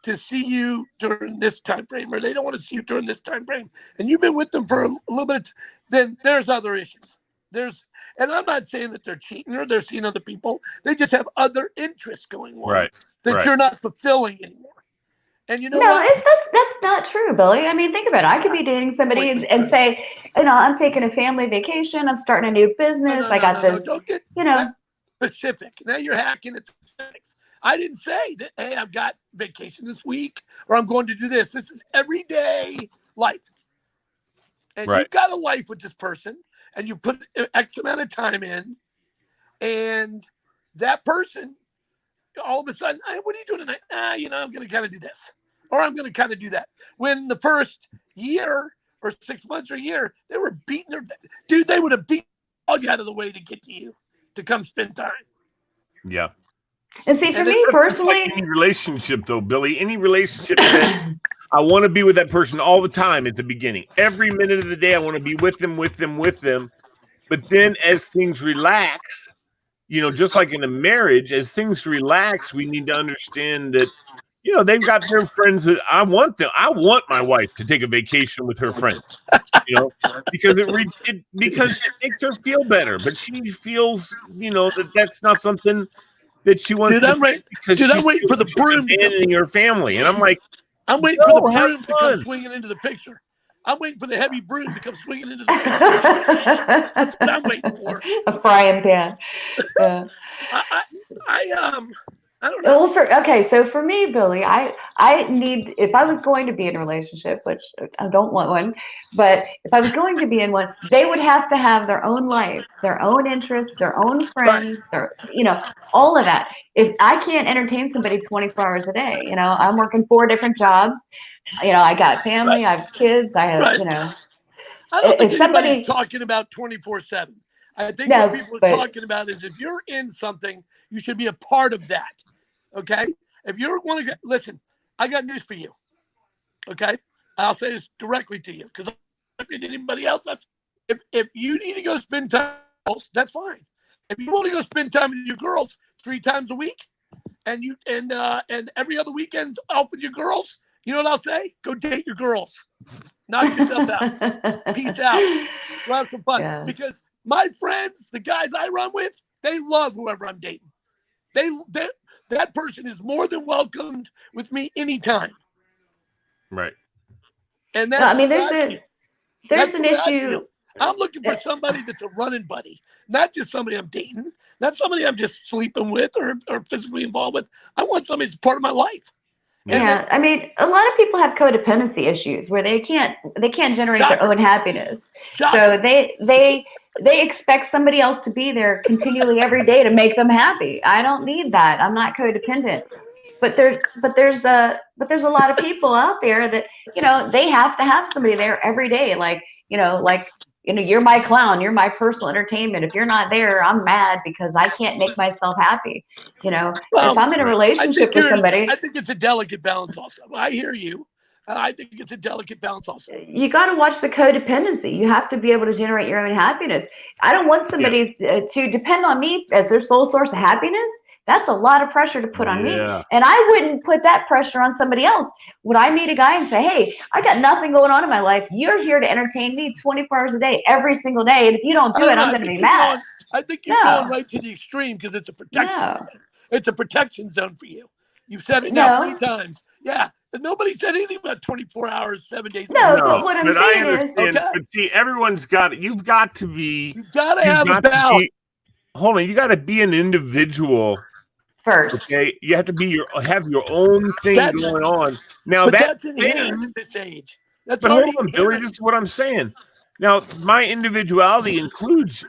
to see you during this time frame, or they don't want to see you during this time frame, and you've been with them for a little bit, then there's other issues. And I'm not saying that they're cheating or they're seeing other people. They just have other interests going on that you're not fulfilling anymore. And that's not true, Billy. I mean, think about it. I could be dating somebody and say, I'm taking a family vacation. I'm starting a new business. I got this. Don't get specific. Now you're hacking at specifics. I didn't say that, hey, I've got vacation this week or I'm going to do this. This is everyday life. And you've got a life with this person and you put X amount of time in, and that person, all of a sudden, hey, what are you doing tonight? I'm going to kind of do this, or I'm going to kind of do that. When the first year or 6 months or a year, they were beating they would have beat the dog out of the way to get to you to come spend time. Yeah. And see, for me personally, like any relationship though, Billy, any relationship that I want to be with that person all the time at the beginning. Every minute of the day, I want to be with them. But then as things relax, just like in a marriage, as things relax, we need to understand that, they've got their friends that I want them. I want my wife to take a vacation with her friends, because it makes her feel better. But she feels, that's not something that she wants to do because I'm waiting for the broom abandoning her family. And I'm like, I'm waiting for the broom to come swinging into the picture. I'm waiting for the heavy broom to come swinging into the picture. That's what I'm waiting for. A frying pan. Yeah. I don't know. So for me, Billy, I need, if I was going to be in a relationship, which I don't want one, but if I was going to be in one, they would have to have their own life, their own interests, their own friends, all of that. If I can't entertain somebody 24 hours a day, I'm working 4 different jobs, I got family, I have kids, I have, I don't think anybody's talking about 24/7. I think what people are talking about is if you're in something, you should be a part of that. Okay? If you want to listen, I got news for you. Okay? I'll say this directly to you because I don't think anybody else does. If you need to go spend time with girls, that's fine. If you want to go spend time with your girls 3 times a week and every other weekend's off with your girls, you know what I'll say? Go date your girls. Knock yourself out. Peace out. Go have some fun. Yeah. Because my friends, the guys I run with, they love whoever I'm dating. That person is more than welcomed with me anytime. Right. And that's there's an issue. I'm looking for somebody that's a running buddy, not just somebody I'm dating, not somebody I'm just sleeping with or physically involved with. I want somebody that's part of my life. Yeah, a lot of people have codependency issues where they can't generate their own happiness. So they expect somebody else to be there continually every day to make them happy. I don't need that. I'm not codependent. But there's a lot of people out there that they have to have somebody there every day. You're my clown. You're my personal entertainment. If you're not there, I'm mad because I can't make myself happy. If I'm in a relationship with somebody, I think it's a delicate balance. Also, I hear you. I think it's a delicate balance. Also, you got to watch the codependency. You have to be able to generate your own happiness. I don't want somebody to depend on me as their sole source of happiness. That's a lot of pressure to put on me. And I wouldn't put that pressure on somebody else. Would I meet a guy and say, hey, I got nothing going on in my life. You're here to entertain me 24 hours a day, every single day. And if you don't do it, I'm going to be mad. I think you're going right to the extreme because it's a protection zone. It's a protection zone for you. You've said it now 3 times. Yeah. But nobody said anything about 24 hours, 7 days. But what I'm saying is, but see, everyone's got it. You've got to have a balance. Hold on. You got to be an individual first. Okay, you have to have your own thing going on. Now that's inherent at this age. But hold on, Billy. This is what I'm saying. Now, my individuality includes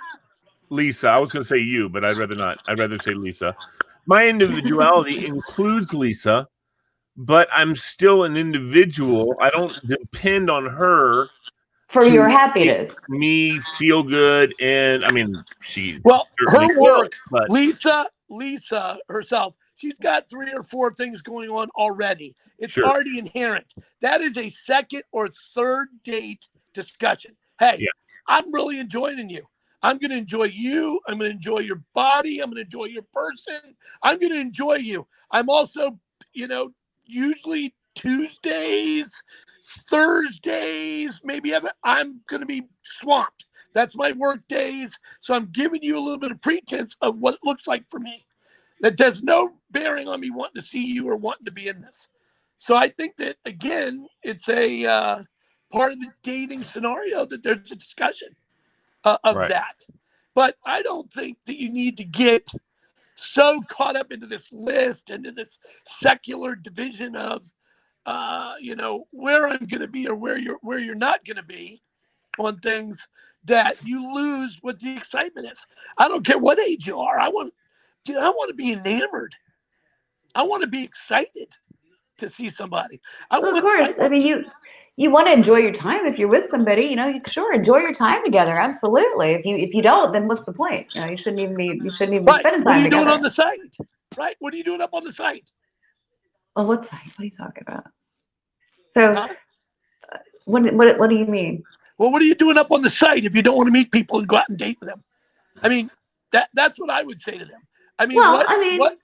Lisa. I was going to say you, but I'd rather not. I'd rather say Lisa. my individuality includes Lisa, but I'm still an individual. I don't depend on her For to your make happiness. me feel good. And I mean, she Well, certainly her will, work, but Lisa herself, she's got 3 or 4 things going on already. It's sure. already inherent. That is a second or third date discussion. Hey, Yeah. I'm really enjoying you. I'm going to enjoy you. I'm going to enjoy your body. I'm going to enjoy your person. I'm going to enjoy you. I'm also, usually Tuesdays, Thursdays, maybe I'm going to be swamped. That's my work days. So I'm giving you a little bit of pretense of what it looks like for me. That there's no bearing on me wanting to see you or wanting to be in this. So I think that, again, it's a part of the dating scenario that there's a discussion of Right. that. But I don't think that you need to get so caught up into this list, into this secular division of, where I'm going to be or where you're not going to be on things, that you lose what the excitement is. I don't care what age you are. I want to be enamored. I want to be excited to see somebody. Well, of course. I mean, you want to enjoy your time if you're with somebody. You sure enjoy your time together. Absolutely. If you don't, then what's the point? You shouldn't even be spending Right. time What are you together. doing on the site? Right. What are you doing up on the site? Oh, what site? What are you talking about? So, Huh? what do you mean? Well, what are you doing up on the site if you don't want to meet people and go out and date with them? I mean, that's what I would say to them. I mean, Well, what?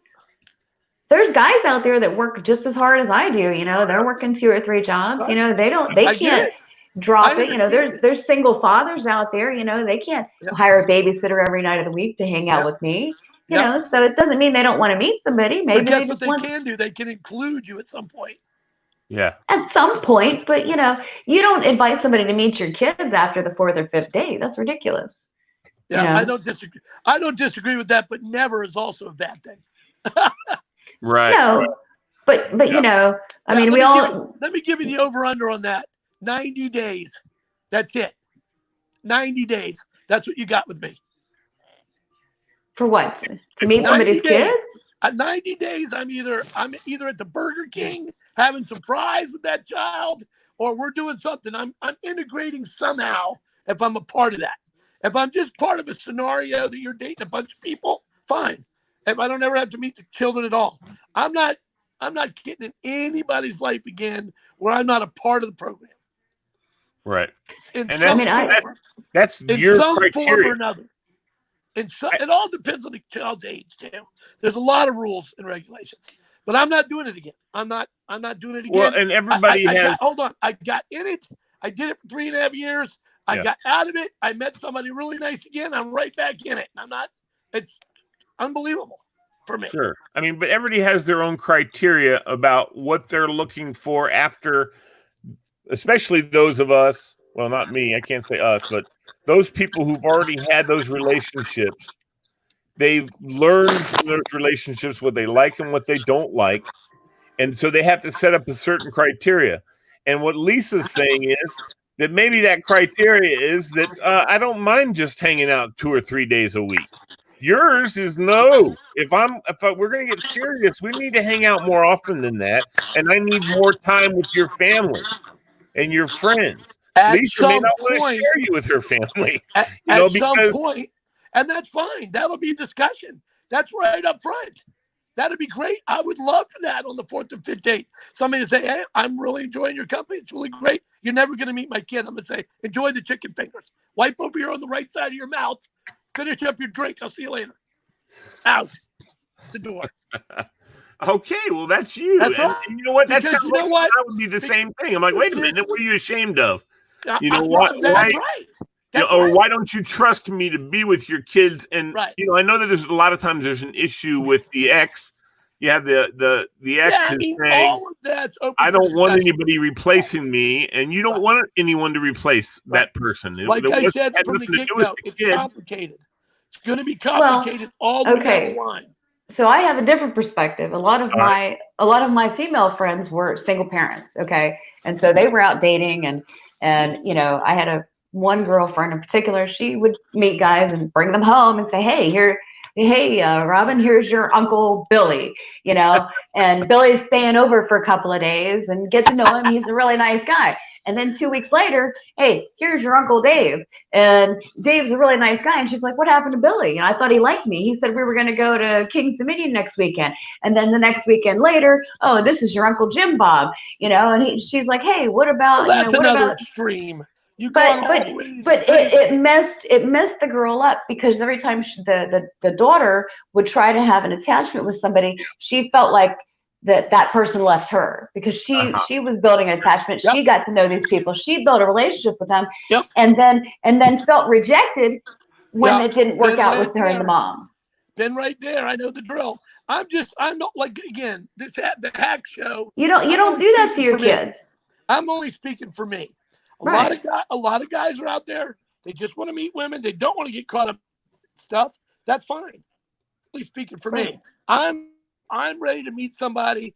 There's guys out there that work just as hard as I do. They're working 2 or 3 jobs. Right. They I get can't it. drop I it. understand. There's single fathers out there. They can't hire a babysitter every night of the week to hang out Yep. with me. Yep. So it doesn't mean they don't want to meet somebody. But Maybe guess they what just they want can do? They can include you at some point. Yeah. at some point. But you don't invite somebody to meet your kids after the 4th or 5th date. That's ridiculous. Yeah, I don't disagree. I don't disagree with that, but never is also a bad thing. Right. No, but I mean, let me give you the over under on that. 90 days. That's it. 90 days. That's what you got with me. For what? To meet somebody's kids? At 90 days, I'm either at the Burger King having some fries with that child, or we're doing something. I'm integrating somehow if I'm a part of that. If I'm just part of a scenario that you're dating a bunch of people, fine. If I don't ever have to meet the children at all, I'm not getting in anybody's life again where I'm not a part of the program. Right. In And some that's in your some form criteria. or another. It all depends on the child's age too. There's a lot of rules and regulations, but I'm not doing it again. I'm not doing it again. Well, and everybody has. Hold on. I got in it. I did it for 3.5 years. I got out of it. I met somebody really nice again. I'm right back in it. It's unbelievable for me. Sure. I mean, but everybody has their own criteria about what they're looking for after, especially those of us. Well, not me. I can't say us, but those people who've already had those relationships. They've learned from those relationships what they like and what they don't like. And so they have to set up a certain criteria. And what Lisa's saying is that maybe that criteria is that I don't mind just hanging out 2 or 3 days a week. Yours is no. If we're going to get serious, we need to hang out more often than that. And I need more time with your family and your friends. Lisa may not want to share you with her family. At some point, and that's fine. That'll be discussion. That's right up front. That'd be great. I would love that on the 4th or 5th date. Somebody to say, hey, I'm really enjoying your company. It's really great. You're never going to meet my kid. I'm going to say, enjoy the chicken fingers. Wipe over here on the right side of your mouth. Finish up your drink. I'll see you later. Out the door. Okay, well, that's you. That's right. And you know what? That Because sounds like that would be the same thing. I'm like, wait a minute. What are you ashamed of? You know what? That's right. Or why don't you trust me to be with your kids? And I know that there's a lot of times there's an issue with the ex. You have the ex is saying, all of that's open I don't want anybody replacing me, and you don't want anyone to replace that person. Like I said from the get-go, it's complicated. It's going to be complicated all the way down the line. So I have a different perspective. A lot of my female friends were single parents. Okay, and so they were out dating, and I had one girlfriend in particular. She would meet guys and bring them home and say, "Hey, here, hey, Robin, here's your Uncle Billy, and Billy's staying over for a couple of days and get to know him. He's a really nice guy. And then 2 weeks later, hey, here's your Uncle Dave. And Dave's a really nice guy. And she's like, what happened to Billy? I thought he liked me. He said we were going to go to King's Dominion next weekend. And then the next weekend later, oh, this is your Uncle Jim Bob, she's like, hey, what about, Well, that's what another about extreme. You but go all the way to the but extreme. it messed the girl up because every time the daughter would try to have an attachment with somebody, she felt like that person left her because she was building an attachment. Yep. She got to know these people. She built a relationship with them, Yep. and then felt rejected when Yep. it didn't work Been out right with her and the there. mom. Been right there. I know the drill. I'm not like, again, the hack show. You don't only do that to speaking your for me. kids. I'm only speaking for me. Right. A lot of guys are out there. They just want to meet women. They don't want to get caught up in stuff. That's fine. Only speaking for me. I'm ready to meet somebody,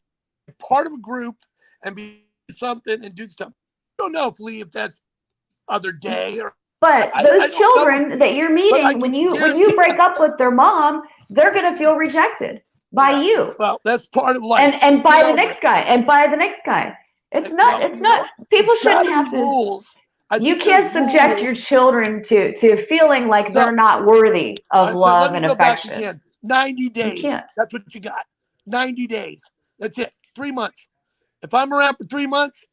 part of a group, and be something and do stuff. I don't know if that's other day or. But those children that you're meeting, when you break up with their mom, they're going to feel rejected by you. Well, that's part of life. And by the next guy, It's not. People shouldn't have to. Rules. You can't subject your children to feeling like they're not worthy of love and affection. Back again. 90 days. You can't. That's what you got. 90 days. That's it. 3 months. If I'm around for 3 months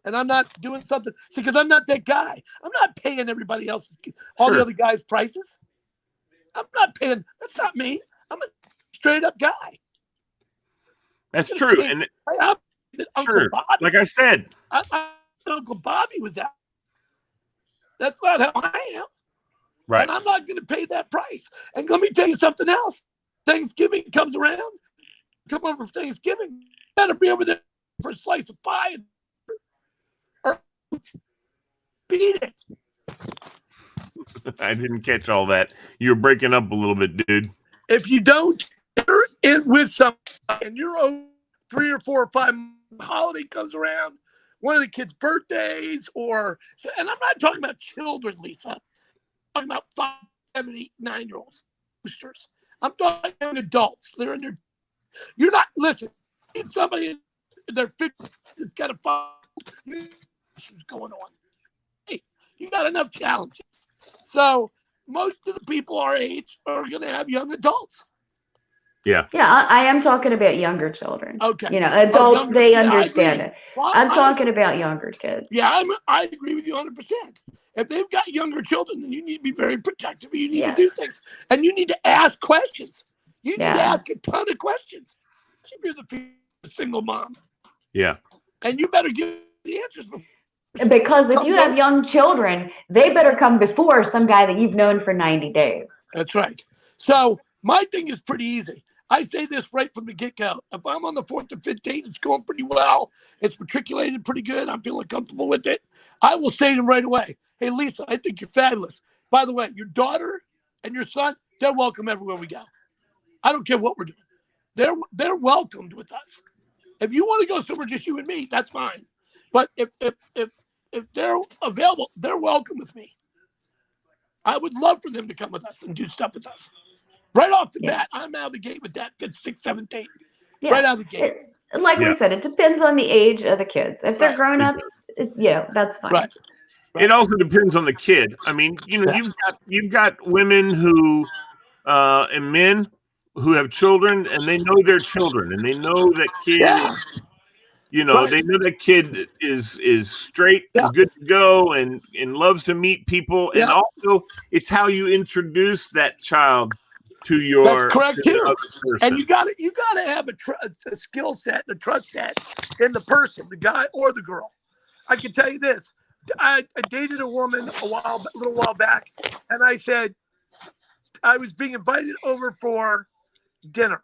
and I'm not doing something, see, because I'm not that guy. I'm not paying everybody else, all the other guys' prices. I'm not paying. That's not me. I'm a straight up guy. That's true. And Uncle Bobby, like I said, Uncle Bobby was out. That's not how I am. Right. And I'm not going to pay that price. And let me tell you something else. Thanksgiving comes around. Come over for Thanksgiving. You better be over there for a slice of pie. Or beat it. I didn't catch all that. You're breaking up a little bit, dude. If you don't, you're in with somebody and you're over 3 or 4 or 5 holiday comes around, one of the kids' birthdays, and I'm not talking about children, Lisa. I'm talking about 5, 7, 8, 9-year-olds, boosters. I'm talking young adults. They're in their. You're not listen. It's somebody in their 50s that's got a issues going on. Hey, you got enough challenges. So most of the people our age are going to have young adults. Yeah. Yeah, I am talking about younger children. Okay. Adults, they understand it. Well, I'm talking about younger kids. Yeah, I agree with you 100%. If they've got younger children, then you need to be very protective. You need to do things. And you need to ask questions. You need to ask a ton of questions. If you're the single mom. Yeah. And you better give the answers. Because if you have young children, they better come before some guy that you've known for 90 days. That's right. So my thing is pretty easy. I say this right from the get-go. If I'm on the 4th or 5th date, it's going pretty well. It's matriculated pretty good. I'm feeling comfortable with it. I will say to them right away, hey, Lisa, I think you're fabulous. By the way, your daughter and your son, they're welcome everywhere we go. I don't care what we're doing. They're welcomed with us. If you want to go somewhere just you and me, that's fine. But if they're available, they're welcome with me. I would love for them to come with us and do stuff with us. Right off the bat, I'm out of the gate with that 5th, 6th, 7th date. Yeah. Right out of the gate. We said, it depends on the age of the kids. If they're grown ups, that's fine. Right. It also depends on the kid. I mean, you've got women who and men who have children, and they know their children, and they know that kid. Yeah. They know that kid is straight and good to go, and loves to meet people, and also it's how you introduce that child to your. That's correct too. And you got to have a skill set, a trust set in the person, the guy or the girl. I can tell you this: I dated a woman a little while back, and I said I was being invited over for dinner,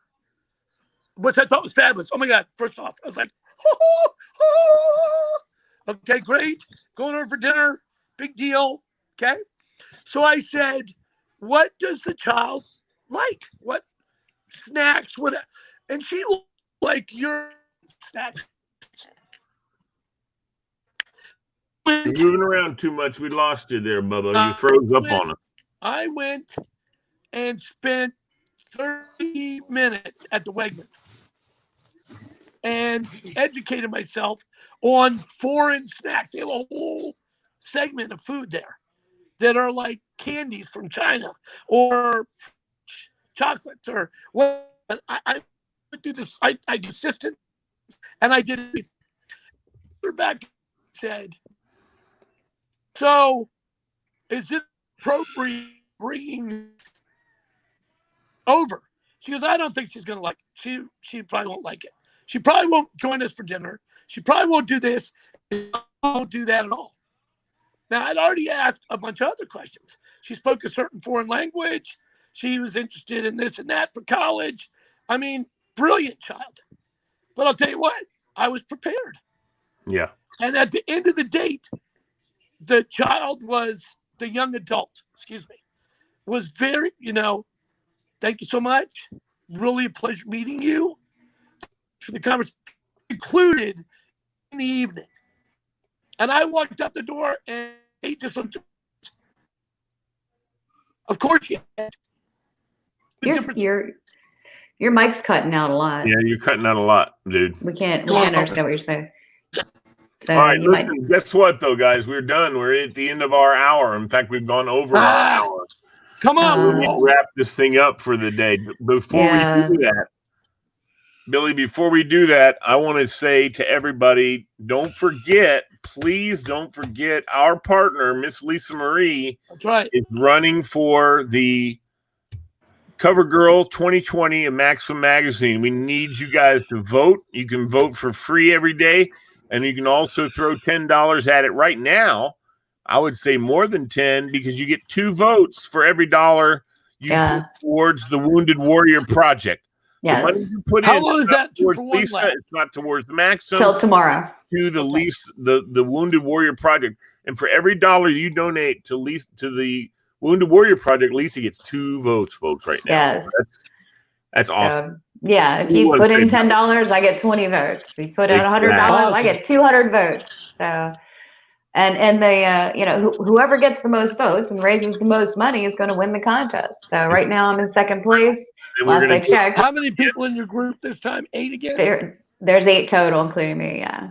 which I thought was fabulous. Oh my God! First off, I was like, okay, great, going over for dinner, big deal. Okay, so I said, what does the child like? What snacks? What? And she like your snacks. You're moving around too much. We lost you there, Bubba. You froze up on us. I went and spent 30 minutes at the Wegmans and educated myself on foreign snacks. They have a whole segment of food there that are like candies from China or chocolates or what. I would do this. I consistent, and I did it. Back said, so is it appropriate bringing over? She goes, I don't think she's gonna like it. She probably won't like it. She probably won't join us for dinner. She probably won't do this. Won't do that at all. Now, I'd already asked a bunch of other questions. She spoke a certain foreign language. She was interested in this and that for college. I mean, brilliant child. But I'll tell you what, I was prepared. Yeah. And at the end of the date, the child was, the young adult, was very, thank you so much. Really a pleasure meeting you. For the conversation concluded in the evening. And I walked out the door and he just looked at me. Of course you had. Your mic's cutting out a lot. Yeah, you're cutting out a lot, dude. We can't understand what you're saying. So all right, listen, guess what, though, guys? We're done. We're at the end of our hour. In fact, we've gone over our hour. Come on. We wrap this thing up for the day. Before we do that, Billy, before we do that, I want to say to everybody, please don't forget our partner, Miss Lisa Marie. That's right. Is running for the CoverGirl 2020 of Maxim Magazine. We need you guys to vote. You can vote for free every day, and you can also throw $10 at it right now. I would say more than 10 because you get 2 votes for every dollar you put towards the Wounded Warrior Project. Yes. The money you put How long is that towards for one Lisa, lap? it's not towards Maxim. Till tomorrow. To the the Wounded Warrior Project. And for every dollar you donate to the Wounded Warrior Project, Lisa gets 2 votes, folks, right now. Yes. That's awesome. If you put in $10, I get 20 votes. If you put in $100, I get 200 votes. So, and they, whoever gets the most votes and raises the most money is going to win the contest. So right now I'm in second place. Last I checked. How many people in your group this time? 8 again? There's 8 total, including me. Yeah.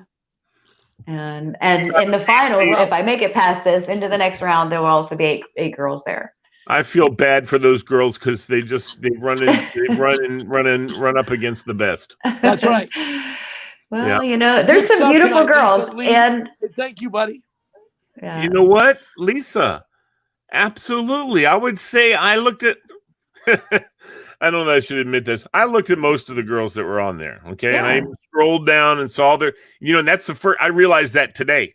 And in the final, if I make it past this into the next round, there will also be 8 girls there. I feel bad for those girls because they run up against the best. That's right. Well, there's some beautiful girls, and thank you, buddy. Yeah. You know what, Lisa? Absolutely, I would say I looked at. I don't know. I should admit this. I looked at most of the girls that were on there. Okay, and I even scrolled down and saw their. And that's the first. I realized that today.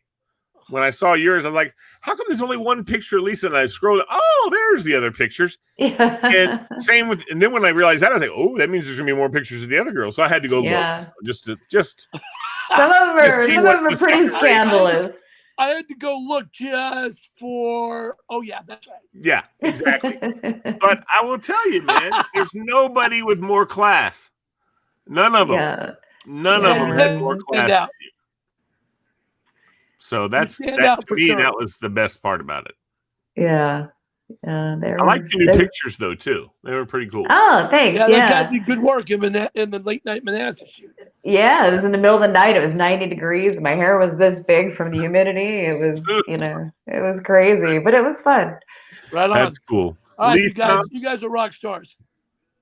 When I saw yours, I was like, how come there's only one picture of Lisa? And I scrolled, there's the other pictures. And same with, and then when I realized that, I was like, oh, that means there's going to be more pictures of the other girls. So I had to go look just some of them are pretty scandalous. I had to go look just for, that's right. Yeah, exactly. But I will tell you, man, there's nobody with more class. None of them. Yeah. None of them had more class. So that to me, that was the best part about it. Yeah. I like your new pictures though too. They were pretty cool. Oh, thanks. Yeah, they got you good work in the late night Manassas shoot. Yeah, it was in the middle of the night. It was 90 degrees. My hair was this big from the humidity. It was, it was crazy, but it was fun. Right on. That's cool. All right, you guys are rock stars.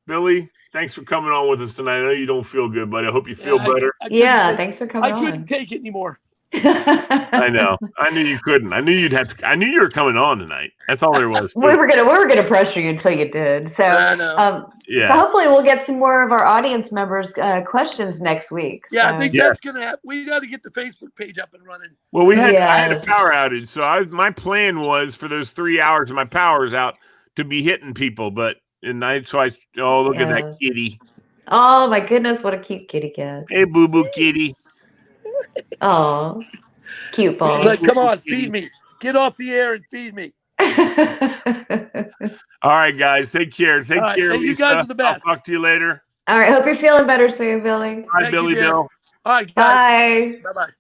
Billy, thanks for coming on with us tonight. I know you don't feel good, but I hope you feel better. Thanks for coming on. I couldn't take it anymore. I know. I knew you couldn't. I knew you'd have to. I knew you were coming on tonight. That's all there was. we were gonna pressure you until you did. So, so hopefully we'll get some more of our audience members' questions next week. Yeah, I think that's gonna happen. We got to get the Facebook page up and running. Well, I had a power outage, so my plan was for those 3 hours of my power's out to be hitting people, look at that kitty. Oh my goodness, what a cute kitty cat. Hey, boo boo kitty. Oh, cute ball. It's like, come on, feed me. Get off the air and feed me. All right, guys. Take care. Take care. You guys are the best. I'll talk to you later. All right. Hope you're feeling better soon, Billy. Bye, Billy Bill. All right, guys. Bye. Bye-bye.